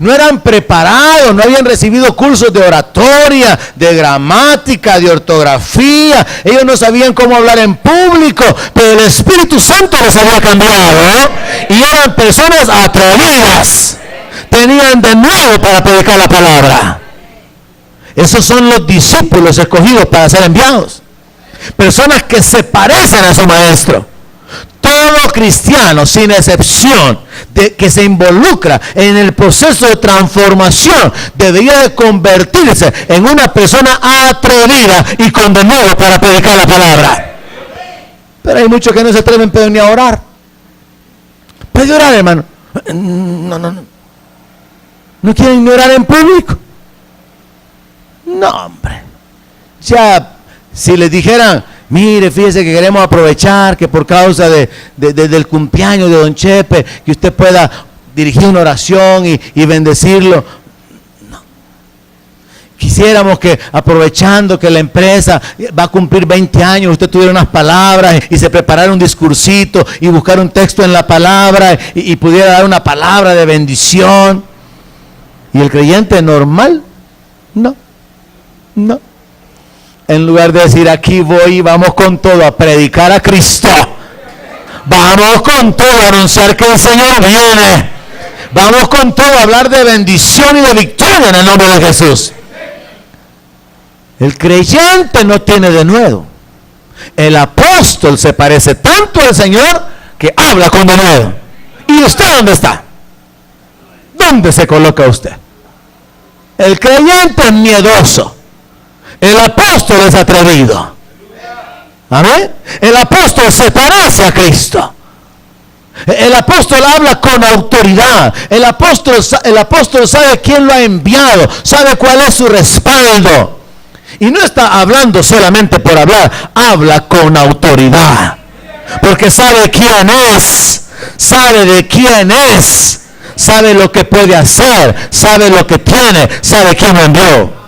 No eran preparados, no habían recibido cursos de oratoria, de gramática, de ortografía. Ellos no sabían cómo hablar en público, pero el Espíritu Santo les había cambiado, y eran personas atrevidas. Tenían de nuevo para predicar la palabra. Esos son los discípulos escogidos para ser enviados. Personas que se parecen a su maestro. Todo cristiano, sin excepción, que se involucra en el proceso de transformación, debería de convertirse en una persona atrevida y con de nuevo para predicar la palabra. Pero hay muchos que no se atreven ni a orar. Puede orar, hermano. No. ¿No quieren orar en público? No, hombre. Ya, si les dijeran, mire, fíjese que queremos aprovechar que por causa del cumpleaños de Don Chepe, que usted pueda dirigir una oración y bendecirlo. No. Quisiéramos que aprovechando que la empresa va a cumplir 20 años, usted tuviera unas palabras y se preparara un discursito y buscar un texto en la palabra y pudiera dar una palabra de bendición. ¿Y el creyente normal? No. En lugar de decir, aquí voy y vamos con todo a predicar a Cristo. Vamos con todo a anunciar que el Señor viene. Vamos con todo a hablar de bendición y de victoria en el nombre de Jesús. El creyente no tiene denuedo. El apóstol se parece tanto al Señor que habla con denuedo. ¿Y usted dónde está? ¿Dónde se coloca usted? El creyente es miedoso. El apóstol es atrevido. Amén. El apóstol se parece a Cristo. El apóstol habla con autoridad. El apóstol sabe quién lo ha enviado, sabe cuál es su respaldo. Y no está hablando solamente por hablar, habla con autoridad. Porque sabe quién es, sabe de quién es, sabe lo que puede hacer, sabe lo que tiene, sabe quién lo envió.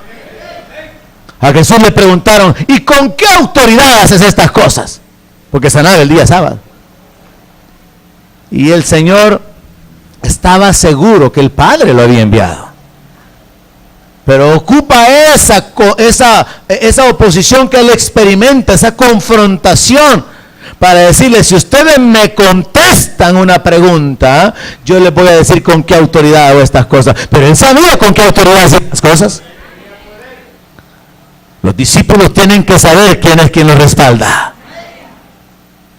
A Jesús le preguntaron, ¿y con qué autoridad haces estas cosas? Porque sanaba el día sábado. Y el Señor estaba seguro que el Padre lo había enviado. Pero ocupa esa oposición que él experimenta, esa confrontación, para decirle, si ustedes me contestan una pregunta, yo les voy a decir con qué autoridad hago estas cosas. Pero él sabía con qué autoridad hacía estas cosas. Los discípulos tienen que saber quién es quien los respalda.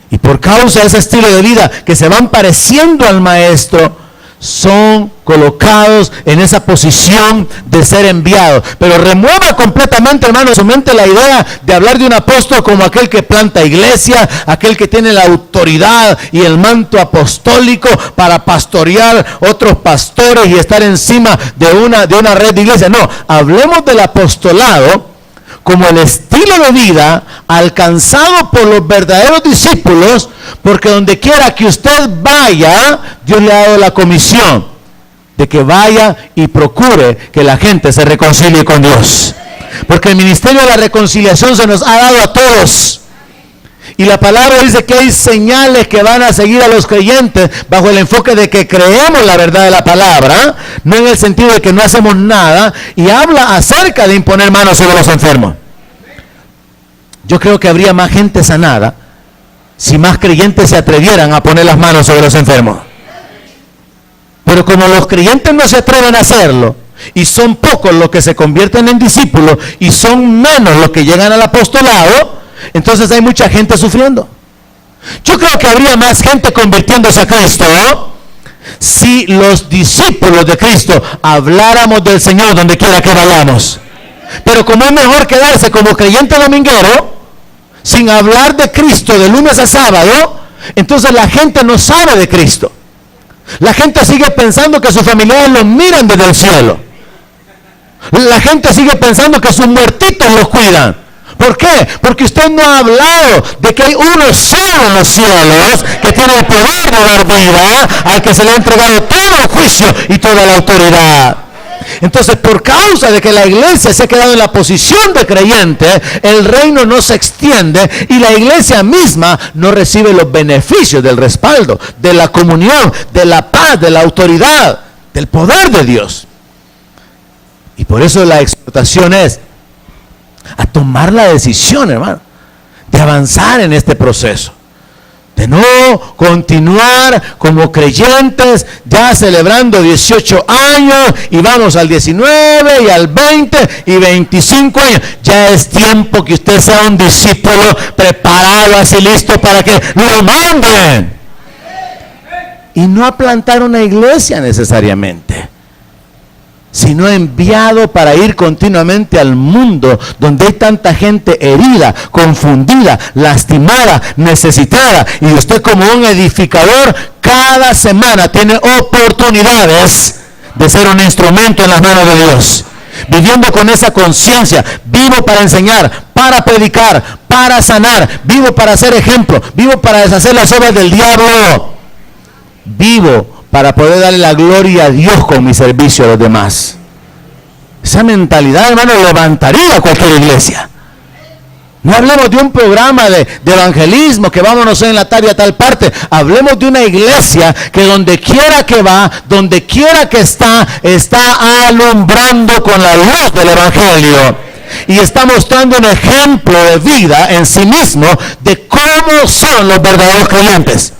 Y por causa de ese estilo de vida que se van pareciendo al maestro, son colocados en esa posición de ser enviados. Pero remueva completamente, hermano, en su mente la idea de hablar de un apóstol como aquel que planta iglesia, aquel que tiene la autoridad y el manto apostólico para pastorear otros pastores y estar encima de una red de iglesia. No, hablemos del apostolado como el estilo de vida alcanzado por los verdaderos discípulos, porque donde quiera que usted vaya, Dios le ha dado la comisión de que vaya y procure que la gente se reconcilie con Dios, porque el ministerio de la reconciliación se nos ha dado a todos. Y la palabra dice que hay señales que van a seguir a los creyentes bajo el enfoque de que creemos la verdad de la palabra, no en el sentido de que no hacemos nada, y habla acerca de imponer manos sobre los enfermos. Yo creo que habría más gente sanada si más creyentes se atrevieran a poner las manos sobre los enfermos. Pero como los creyentes no se atreven a hacerlo, y son pocos los que se convierten en discípulos, y son menos los que llegan al apostolado, entonces hay mucha gente sufriendo. Yo creo que habría más gente convirtiéndose a Cristo, ¿no? Si los discípulos de Cristo habláramos del Señor donde quiera que vayamos. Pero como es mejor quedarse como creyente dominguero, sin hablar de Cristo de lunes a sábado, entonces la gente no sabe de Cristo. La gente sigue pensando que sus familiares los miran desde el cielo. La gente sigue pensando que sus muertitos los cuidan. ¿Por qué? Porque usted no ha hablado de que hay uno solo en los cielos que tiene el poder de dar vida, al que se le ha entregado todo el juicio y toda la autoridad. Entonces, por causa de que la iglesia se ha quedado en la posición de creyente, el reino no se extiende y la iglesia misma no recibe los beneficios del respaldo, de la comunión, de la paz, de la autoridad, del poder de Dios. Y por eso la exhortación es a tomar la decisión, hermano, de avanzar en este proceso, de no continuar como creyentes ya celebrando 18 años y vamos al 19 y al 20 y 25 años. Ya es tiempo que usted sea un discípulo preparado, así listo para que lo manden, y no a plantar una iglesia necesariamente. sino enviado para ir continuamente al mundo donde hay tanta gente herida, confundida, lastimada, necesitada. Y usted, como un edificador, cada semana tiene oportunidades de ser un instrumento en las manos de Dios, viviendo con esa conciencia, vivo para enseñar, para predicar, para sanar, vivo para ser ejemplo, vivo para deshacer las obras del diablo, vivo para poder darle la gloria a Dios con mi servicio a los demás. Esa mentalidad, hermano, levantaría a cualquier iglesia. No hablemos de un programa de evangelismo, que vámonos en la tarde a tal parte. Hablemos de una iglesia que donde quiera que va, donde quiera que está alumbrando con la luz del evangelio. Y está mostrando un ejemplo de vida en sí mismo de cómo son los verdaderos creyentes.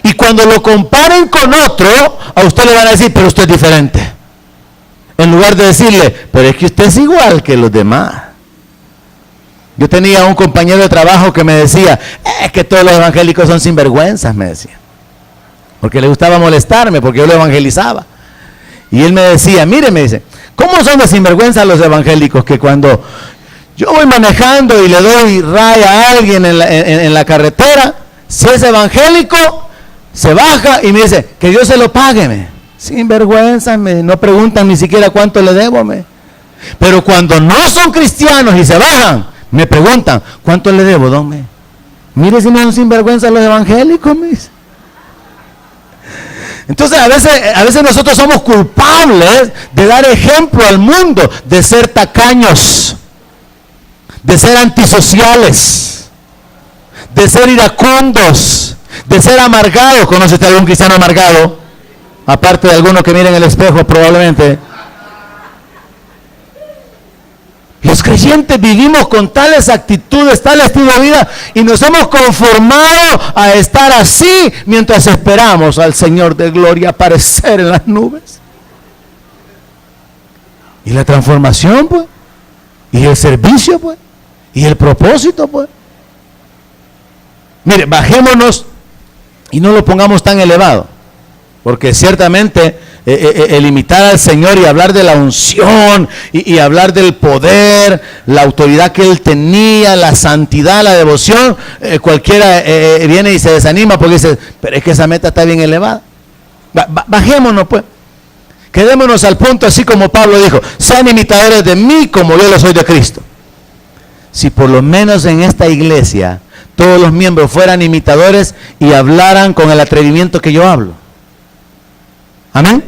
Y cuando lo comparen con otro, a usted le van a decir, pero usted es diferente. En lugar de decirle, pero es que usted es igual que los demás. Yo tenía un compañero de trabajo que me decía, es que todos los evangélicos son sinvergüenzas, me decía. Porque le gustaba molestarme, porque yo lo evangelizaba. Y él me decía, mire, me dice, ¿cómo son de sinvergüenza los evangélicos? Que cuando yo voy manejando y le doy raya a alguien en la carretera, si es evangélico, se baja y me dice, que Dios se lo pague, sinvergüenza, no preguntan ni siquiera cuánto le debo, Pero cuando no son cristianos y se bajan, me preguntan, ¿cuánto le debo, don? Mire si no son sinvergüenza los evangélicos, Entonces a veces nosotros somos culpables de dar ejemplo al mundo, de ser tacaños, de ser antisociales, de ser iracundos, de ser amargados. ¿Conoce usted algún cristiano amargado? Aparte de alguno que mire en el espejo probablemente. Los creyentes vivimos con tales actitudes, tal estilo de vida, y nos hemos conformado a estar así mientras esperamos al Señor de gloria aparecer en las nubes. Y la transformación, pues, y el servicio, pues, y el propósito, pues. Mire, bajémonos y no lo pongamos tan elevado, porque ciertamente el imitar al Señor y hablar de la unción y hablar del poder, la autoridad que Él tenía, la santidad, la devoción, cualquiera viene y se desanima porque dice, pero es que esa meta está bien elevada. Bajémonos, pues. Quedémonos al punto, así como Pablo dijo, sean imitadores de mí como yo lo soy de Cristo. Si por lo menos en esta iglesia todos los miembros fueran imitadores y hablaran con el atrevimiento que yo hablo. ¿Amén?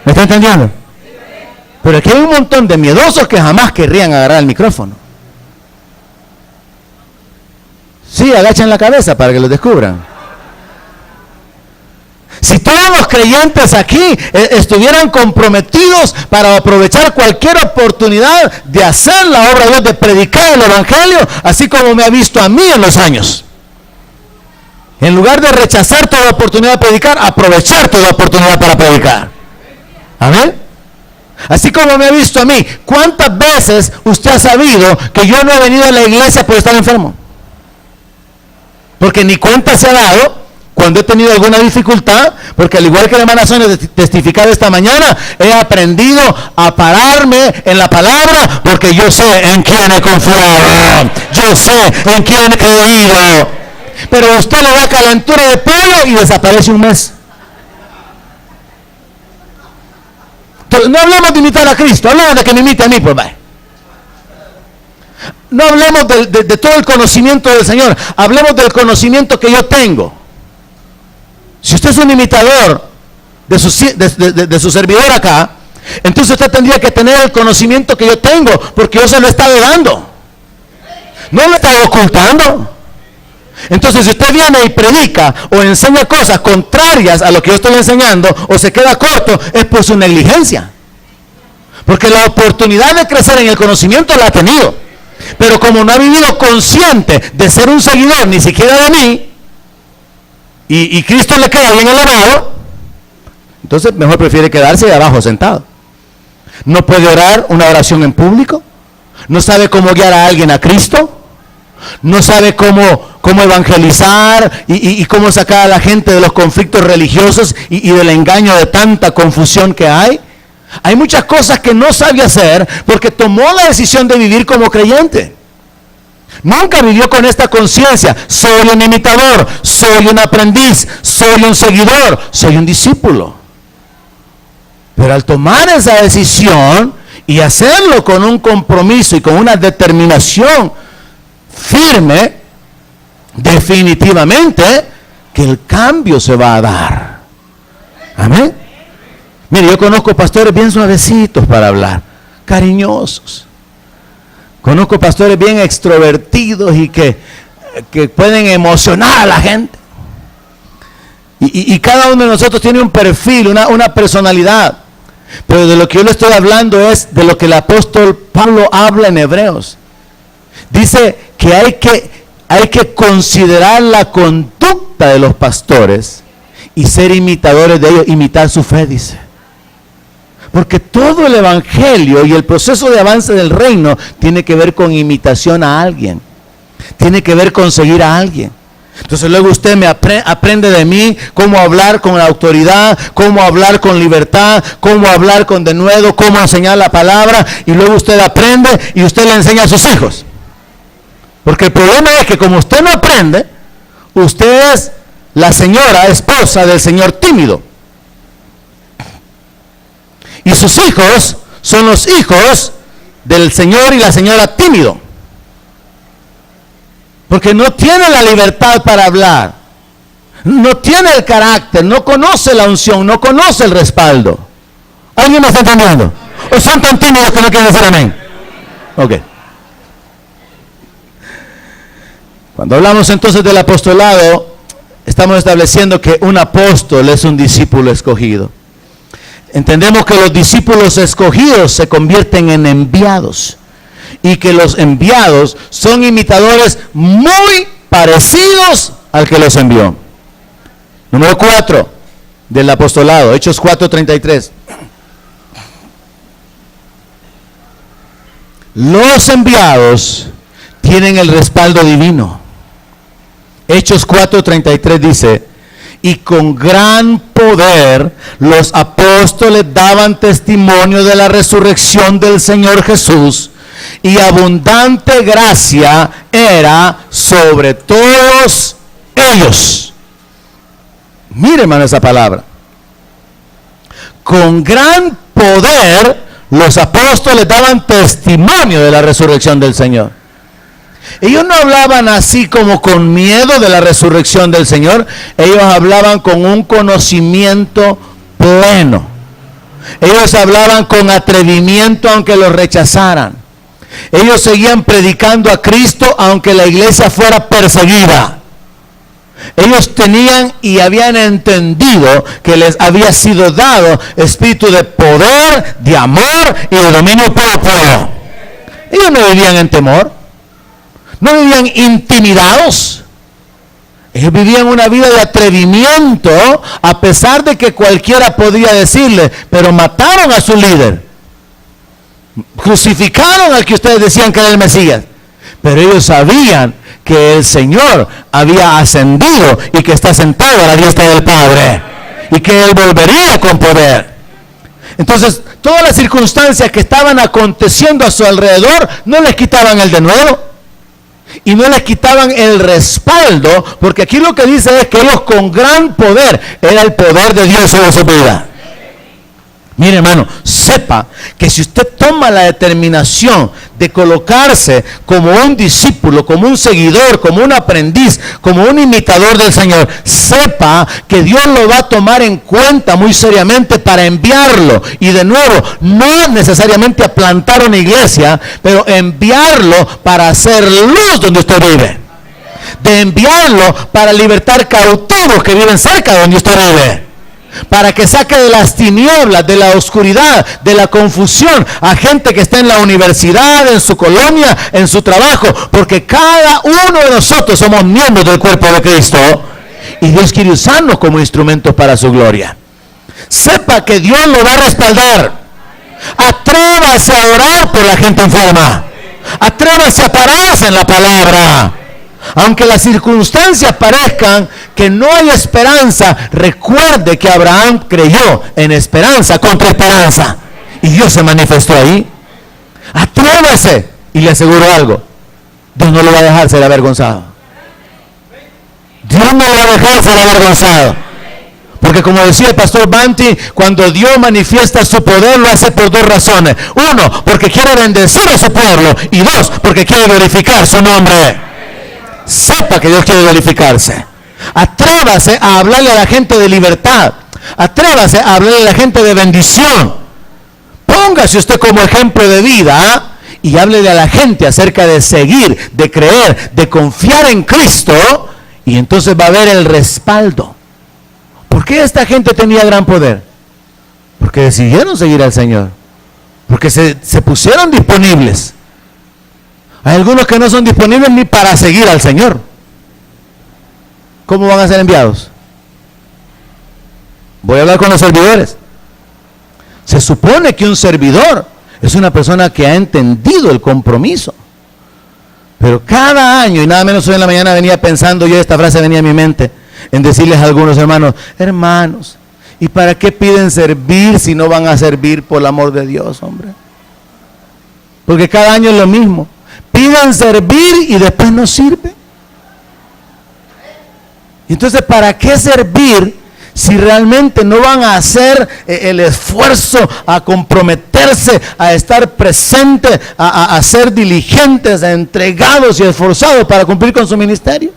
¿Me está entendiendo? Pero aquí hay un montón de miedosos que jamás querrían agarrar el micrófono. Sí, agachan la cabeza para que los descubran. Si todos los creyentes aquí estuvieran comprometidos para aprovechar cualquier oportunidad de hacer la obra de Dios, de predicar el evangelio, así como me ha visto a mí en los años. En lugar de rechazar toda oportunidad de predicar, aprovechar toda oportunidad para predicar. Amén. Así como me ha visto a mí, ¿cuántas veces usted ha sabido que yo no he venido a la iglesia por estar enfermo? Porque ni cuenta se ha dado cuando he tenido alguna dificultad, porque al igual que la hermana Sonia testificar esta mañana, he aprendido a pararme en la palabra, porque yo sé en quién he confiado, yo sé en quién he creído. Pero usted le da calentura de pollo y desaparece un mes. Entonces, no hablemos de imitar a Cristo, hablemos de que me imite a mí, pues vaya. No hablemos de todo el conocimiento del Señor, hablemos del conocimiento que yo tengo. Si usted es un imitador de su servidor acá, entonces usted tendría que tener el conocimiento que yo tengo, porque yo se lo he estado dando. No lo he estado ocultando. Entonces, si usted viene y predica o enseña cosas contrarias a lo que yo estoy enseñando, o se queda corto, es por su negligencia. Porque la oportunidad de crecer en el conocimiento la ha tenido. Pero como no ha vivido consciente de ser un seguidor, ni siquiera de mí, y Cristo le queda bien elevado, entonces mejor prefiere quedarse de abajo sentado. No puede orar una oración en público, no sabe cómo guiar a alguien a Cristo, no sabe cómo evangelizar y cómo sacar a la gente de los conflictos religiosos y del engaño de tanta confusión que hay. Hay muchas cosas que no sabe hacer porque tomó la decisión de vivir como creyente. Nunca vivió con esta conciencia: soy un imitador, soy un aprendiz, soy un seguidor, soy un discípulo. Pero al tomar esa decisión y hacerlo con un compromiso y con una determinación firme, definitivamente que el cambio se va a dar. Amén. Mire, yo conozco pastores bien suavecitos para hablar, cariñosos. Conozco pastores bien extrovertidos y que pueden emocionar a la gente. Y cada uno de nosotros tiene un perfil, una personalidad. Pero de lo que yo le estoy hablando es de lo que el apóstol Pablo habla en Hebreos. Dice que hay que considerar la conducta de los pastores y ser imitadores de ellos, imitar su fe, dice. Porque todo el evangelio y el proceso de avance del reino tiene que ver con imitación a alguien. Tiene que ver con seguir a alguien. Entonces luego usted aprende de mí cómo hablar con la autoridad, cómo hablar con libertad, cómo hablar con denuedo, cómo enseñar la palabra. Y luego usted aprende y usted le enseña a sus hijos. Porque el problema es que como usted no aprende, usted es la señora, esposa del señor tímido. Y sus hijos son los hijos del señor y la señora tímido. Porque no tiene la libertad para hablar. No tiene el carácter, no conoce la unción, no conoce el respaldo. ¿Alguien me está entendiendo? ¿O son tan tímidos que no quieren decir amén? Ok. Cuando hablamos entonces del apostolado, estamos estableciendo que un apóstol es un discípulo escogido. Entendemos que los discípulos escogidos se convierten en enviados y que los enviados son imitadores muy parecidos al que los envió. Número 4 del apostolado, Hechos 4:33. Los enviados tienen el respaldo divino. Hechos 4:33 dice: y con gran poder los apóstoles daban testimonio de la resurrección del Señor Jesús, y abundante gracia era sobre todos ellos. Mire, hermano, esa palabra. Con gran poder los apóstoles daban testimonio de la resurrección del Señor. Ellos no hablaban así como con miedo de la resurrección del Señor. Ellos hablaban con un conocimiento pleno. Ellos hablaban con atrevimiento aunque los rechazaran. Ellos seguían predicando a Cristo aunque la iglesia fuera perseguida. Ellos tenían y habían entendido que les había sido dado espíritu de poder, de amor y de dominio propio. Ellos no vivían en temor. No vivían intimidados. Ellos vivían una vida de atrevimiento, a pesar de que cualquiera podía decirle, pero mataron a su líder. Crucificaron al que ustedes decían que era el Mesías. Pero ellos sabían que el Señor había ascendido y que está sentado a la diestra del Padre. Y que Él volvería con poder. Entonces, todas las circunstancias que estaban aconteciendo a su alrededor no les quitaban el denuedo. Y no les quitaban el respaldo, porque aquí lo que dice es que ellos con gran poder, era el poder de Dios sobre su vida. Mire, hermano, sepa que si usted toma la determinación de colocarse como un discípulo, como un seguidor, como un aprendiz, como un imitador del Señor, sepa que Dios lo va a tomar en cuenta muy seriamente para enviarlo. Y de nuevo, no necesariamente a plantar una iglesia, pero enviarlo para hacer luz donde usted vive. De enviarlo para libertar cautivos que viven cerca de donde usted vive. Para que saque de las tinieblas, de la oscuridad, de la confusión a gente que está en la universidad, en su colonia, en su trabajo, porque cada uno de nosotros somos miembros del cuerpo de Cristo y Dios quiere usarnos como instrumentos para su gloria. Sepa que Dios lo va a respaldar. Atrévase a orar por la gente enferma. Atrévase a pararse en la palabra. Aunque las circunstancias parezcan que no hay esperanza, recuerde que Abraham creyó en esperanza contra esperanza. Y Dios se manifestó ahí. Atrévase. Y le aseguro algo. Dios no lo va a dejar ser avergonzado. Dios no lo va a dejar ser avergonzado. Porque como decía el pastor Banti, cuando Dios manifiesta su poder, lo hace por dos razones. Uno, porque quiere bendecir a su pueblo. Y dos, porque quiere glorificar su nombre. Sepa que Dios quiere glorificarse. Atrévase a hablarle a la gente de libertad. Atrévase a hablarle a la gente de bendición. Póngase usted como ejemplo de vida, y háblele a la gente acerca de seguir, de creer, de confiar en Cristo, y entonces va a haber el respaldo. ¿Por qué esta gente tenía gran poder? Porque decidieron seguir al Señor. Porque se pusieron disponibles. Hay algunos que no son disponibles ni para seguir al Señor. ¿Cómo van a ser enviados? Voy a hablar con los servidores. Se supone que un servidor es una persona que ha entendido el compromiso. Pero cada año, y nada menos hoy en la mañana venía pensando yo, esta frase venía a mi mente, en decirles a algunos hermanos, ¿y para qué piden servir si no van a servir por el amor de Dios, hombre? Porque cada año es lo mismo. Piden servir y después no sirve. Entonces, ¿para qué servir si realmente no van a hacer el esfuerzo, a comprometerse, a estar presentes, a ser diligentes, a entregados y esforzados para cumplir con su ministerio?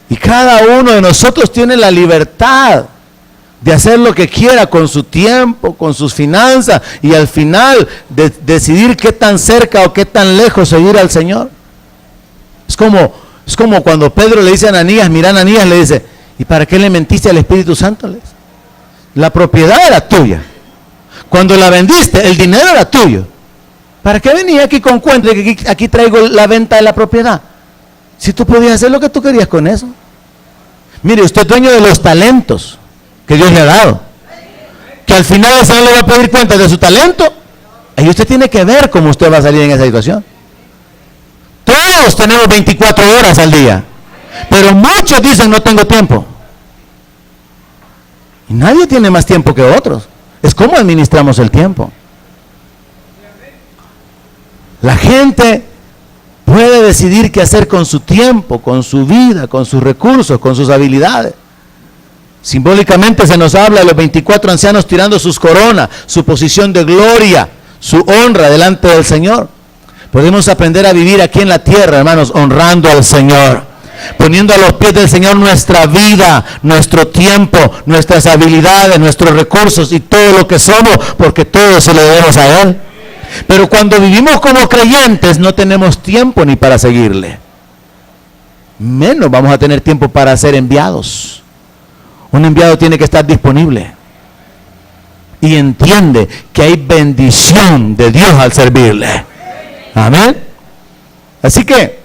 Y cada uno de nosotros tiene la libertad de hacer lo que quiera con su tiempo, con sus finanzas, y al final decidir qué tan cerca o qué tan lejos seguir al Señor. Es como cuando Pedro le dice a Ananías, mira, Ananías, le dice, ¿y para qué le mentiste al Espíritu Santo? La propiedad era tuya. Cuando la vendiste, el dinero era tuyo. ¿Para qué venía aquí con cuenta que aquí traigo la venta de la propiedad? Si tú podías hacer lo que tú querías con eso. Mire, usted es dueño de los talentos que Dios le ha dado. Que al final el Señor le va a pedir cuenta de su talento. Y usted tiene que ver cómo usted va a salir en esa situación. Todos tenemos 24 horas al día. Pero muchos dicen no tengo tiempo. Y nadie tiene más tiempo que otros. Es cómo administramos el tiempo. La gente puede decidir qué hacer con su tiempo, con su vida, con sus recursos, con sus habilidades. Simbólicamente se nos habla de los 24 ancianos tirando sus coronas, su posición de gloria, su honra delante del Señor. Podemos aprender a vivir aquí en la tierra, hermanos, honrando al Señor, poniendo a los pies del Señor nuestra vida, nuestro tiempo, nuestras habilidades, nuestros recursos y todo lo que somos, porque todo se lo debemos a Él. Pero cuando vivimos como creyentes no tenemos tiempo ni para seguirle. Menos vamos a tener tiempo para ser enviados. Un enviado tiene que estar disponible. Y entiende que hay bendición de Dios al servirle. Amén. Así que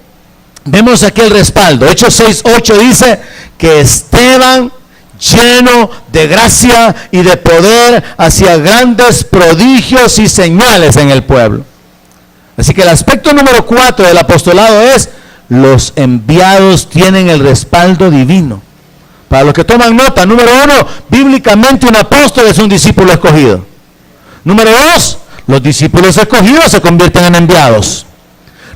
vemos aquí el respaldo. Hechos 6:8 dice que Esteban, lleno de gracia y de poder, hacía grandes prodigios y señales en el pueblo. Así que el aspecto número 4 del apostolado es: los enviados tienen el respaldo divino. Para los que toman nota, número 1, bíblicamente un apóstol es un discípulo escogido. Número 2, los discípulos escogidos se convierten en enviados.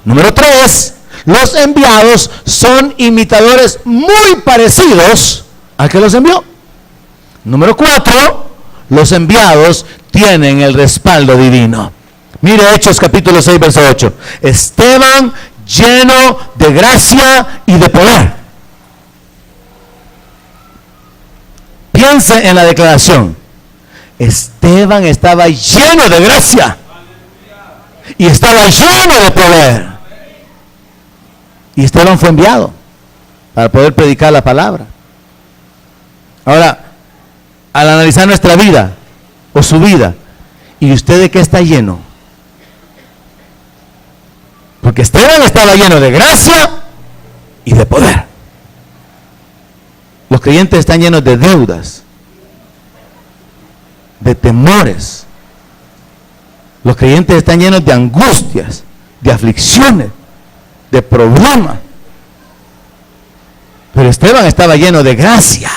Número 3, los enviados son imitadores muy parecidos al que los envió. Número 4, los enviados tienen el respaldo divino. Mire Hechos capítulo 6, verso 8. Esteban, lleno de gracia y de poder. Piense en la declaración. Esteban estaba lleno de gracia y estaba lleno de poder. Y Esteban fue enviado para poder predicar la palabra. Ahora, al analizar nuestra vida o su vida, ¿y usted de qué está lleno? Porque Esteban estaba lleno de gracia y de poder. Los creyentes están llenos de deudas, de temores. Los creyentes están llenos de angustias, de aflicciones, de problemas. Pero Esteban estaba lleno de gracia.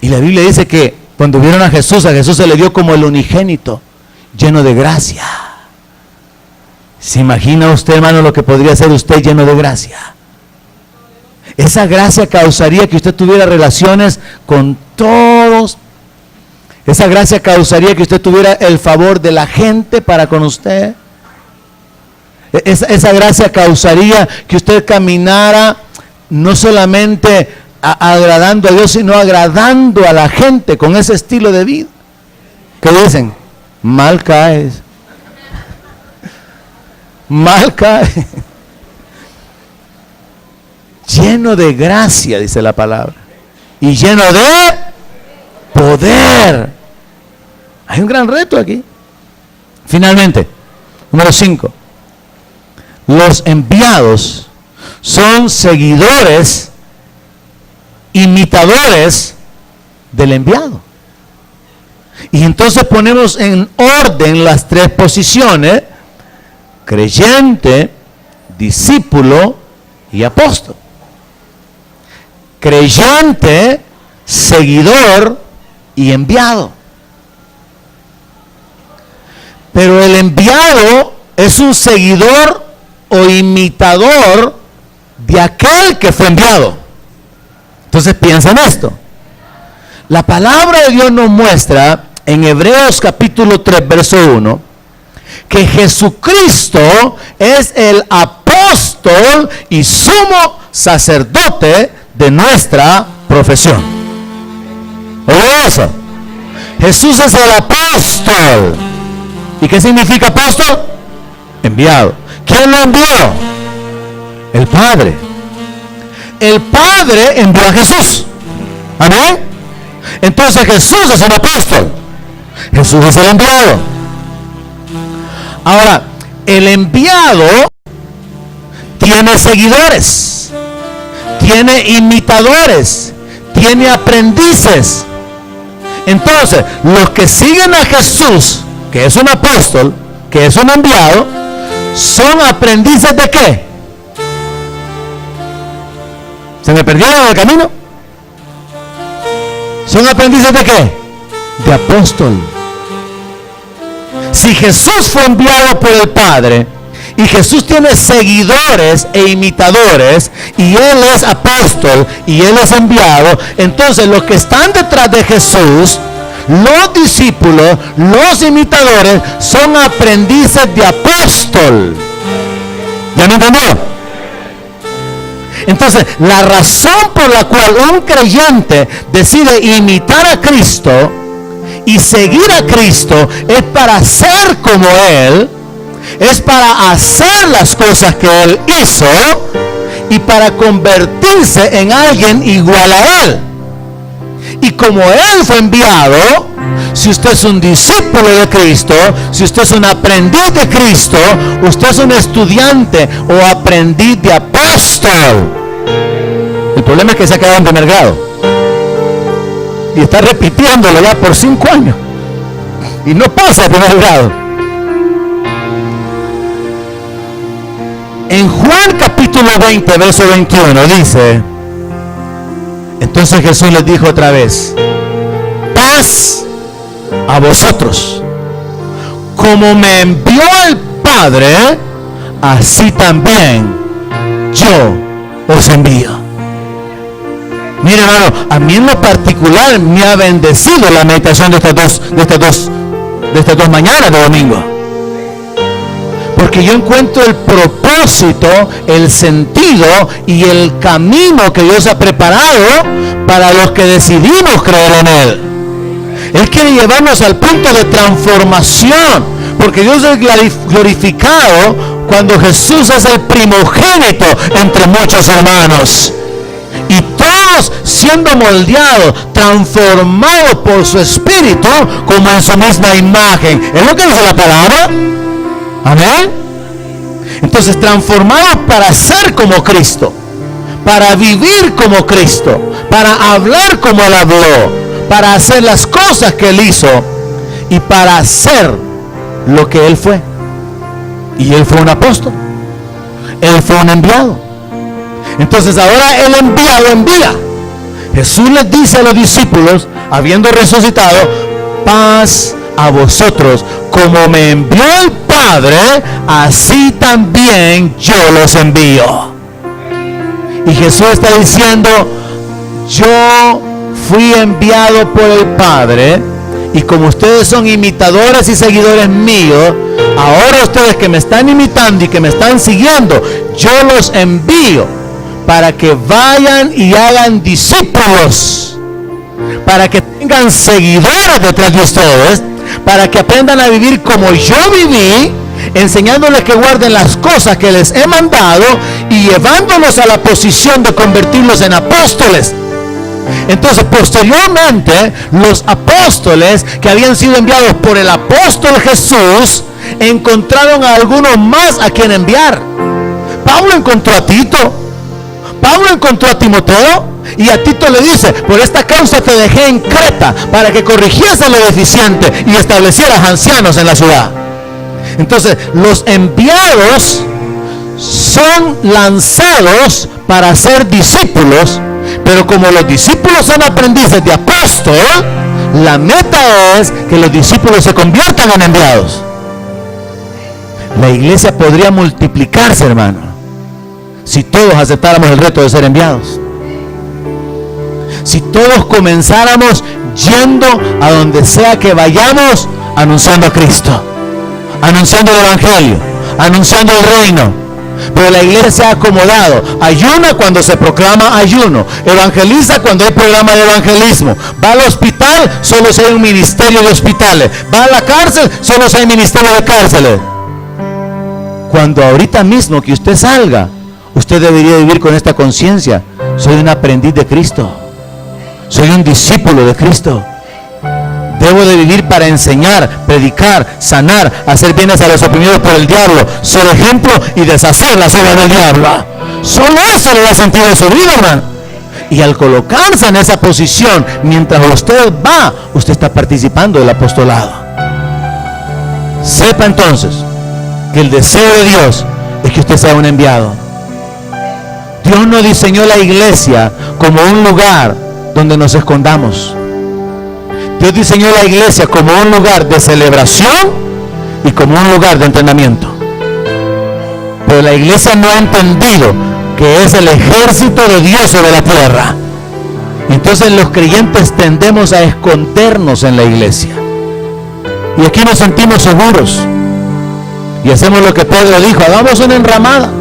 Y la Biblia dice que cuando vieron a Jesús se le dio como el unigénito, lleno de gracia. ¿Se imagina usted, hermano, lo que podría ser usted lleno de gracia? Esa gracia causaría que usted tuviera relaciones con todos. Esa gracia causaría que usted tuviera el favor de la gente para con usted. Esa gracia causaría que usted caminara no solamente agradando a Dios, sino agradando a la gente con ese estilo de vida. ¿Qué dicen? Mal caes. Mal caes. Lleno de gracia, dice la palabra, y lleno de poder. Hay un gran reto aquí. Finalmente, número 5. Los enviados son seguidores, imitadores del enviado. Y entonces ponemos en orden las 3 posiciones: creyente, discípulo y apóstol. Creyente, seguidor y enviado. Pero el enviado es un seguidor o imitador de aquel que fue enviado. Entonces piensa en esto. La palabra de Dios nos muestra en Hebreos capítulo 3 verso 1 que Jesucristo es el apóstol y sumo sacerdote de nuestra profesión. ¿Oye eso? Jesús es el apóstol. ¿Y qué significa apóstol? Enviado. ¿Quién lo envió? El Padre. El Padre envió a Jesús. ¿Amén? Entonces Jesús es el apóstol. Jesús es el enviado. Ahora, el enviado tiene seguidores, tiene imitadores, tiene aprendices. Entonces, los que siguen a Jesús, que es un apóstol, que es un enviado, son aprendices de ¿qué? ¿Se me perdieron en el camino? ¿Son aprendices de qué? De apóstol. Si Jesús fue enviado por el Padre y Jesús tiene seguidores e imitadores y Él es apóstol y Él es enviado, entonces los que están detrás de Jesús, los discípulos, los imitadores, son aprendices de apóstol. ¿Ya me entendió? Entonces, la razón por la cual un creyente decide imitar a Cristo y seguir a Cristo es para ser como Él, es para hacer las cosas que Él hizo y para convertirse en alguien igual a Él. Y como Él fue enviado, si usted es un discípulo de Cristo, si usted es un aprendiz de Cristo, usted es un estudiante o aprendiz de apóstol. El problema es que se ha quedado en primer grado y está repitiéndolo ya por 5 años y no pasa de primer grado. En Juan capítulo 20 verso 21 dice: entonces Jesús les dijo otra vez, paz a vosotros. Como me envió el Padre, así también yo os envío. Mire, hermano, a mí en lo particular me ha bendecido la meditación de estas dos mañanas de domingo. Porque yo encuentro el propósito, el sentido y el camino que Dios ha preparado para los que decidimos creer en Él. Él quiere llevarnos al punto de transformación, porque Dios es glorificado cuando Jesús es el primogénito entre muchos hermanos. Y todos siendo moldeados, transformados por su Espíritu como en su misma imagen. ¿Es lo que dice la palabra? Amén. Entonces, transformados para ser como Cristo, para vivir como Cristo, para hablar como Él habló, para hacer las cosas que Él hizo y para hacer lo que Él fue. Y Él fue un apóstol, Él fue un enviado. Entonces ahora el enviado envía. Jesús les dice a los discípulos, habiendo resucitado: paz a vosotros, como me envió el Padre, así también yo los envío. Y Jesús está diciendo: yo fui enviado por el Padre, y como ustedes son imitadores y seguidores míos, ahora ustedes que me están imitando y que me están siguiendo, yo los envío para que vayan y hagan discípulos, para que tengan seguidores detrás de ustedes, para que aprendan a vivir como yo viví, enseñándoles que guarden las cosas que les he mandado y llevándolos a la posición de convertirlos en apóstoles. Entonces, posteriormente, los apóstoles que habían sido enviados por el apóstol Jesús encontraron a algunos más a quien enviar. Pablo encontró a Tito, Pablo encontró a Timoteo, y a Tito le dice: por esta causa te dejé en Creta, para que corrigiese lo deficiente y establecieras ancianos en la ciudad. Entonces, los enviados son lanzados para ser discípulos, pero como los discípulos son aprendices de apóstol, la meta es que los discípulos se conviertan en enviados. La iglesia podría multiplicarse, hermano, si todos aceptáramos el reto de ser enviados. Si todos comenzáramos yendo a donde sea que vayamos, anunciando a Cristo, anunciando el Evangelio, anunciando el reino. Pero la iglesia se ha acomodado: ayuna cuando se proclama ayuno, evangeliza cuando hay programa de evangelismo, va al hospital solo si hay un ministerio de hospitales, va a la cárcel solo si hay ministerio de cárceles. Cuando ahorita mismo que usted salga, usted debería vivir con esta conciencia: soy un aprendiz de Cristo, soy un discípulo de Cristo. Debo de vivir para enseñar, predicar, sanar, hacer bienes a los oprimidos por el diablo, ser ejemplo y deshacer las obras del diablo. Solo eso le da sentido a su vida, hermano. Y al colocarse en esa posición, mientras usted va, usted está participando del apostolado. Sepa entonces que el deseo de Dios es que usted sea un enviado. Dios no diseñó la iglesia como un lugar donde nos escondamos. Dios diseñó la iglesia como un lugar de celebración y como un lugar de entrenamiento. Pero la iglesia no ha entendido que es el ejército de Dios sobre la tierra. Entonces los creyentes tendemos a escondernos en la iglesia. Y aquí nos sentimos seguros. Y hacemos lo que Pedro dijo: hagamos una enramada.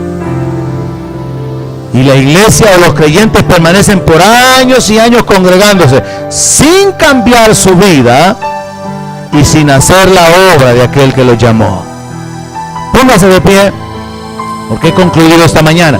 Y la iglesia o los creyentes permanecen por años y años congregándose sin cambiar su vida y sin hacer la obra de aquel que los llamó. Póngase de pie, porque he concluido esta mañana.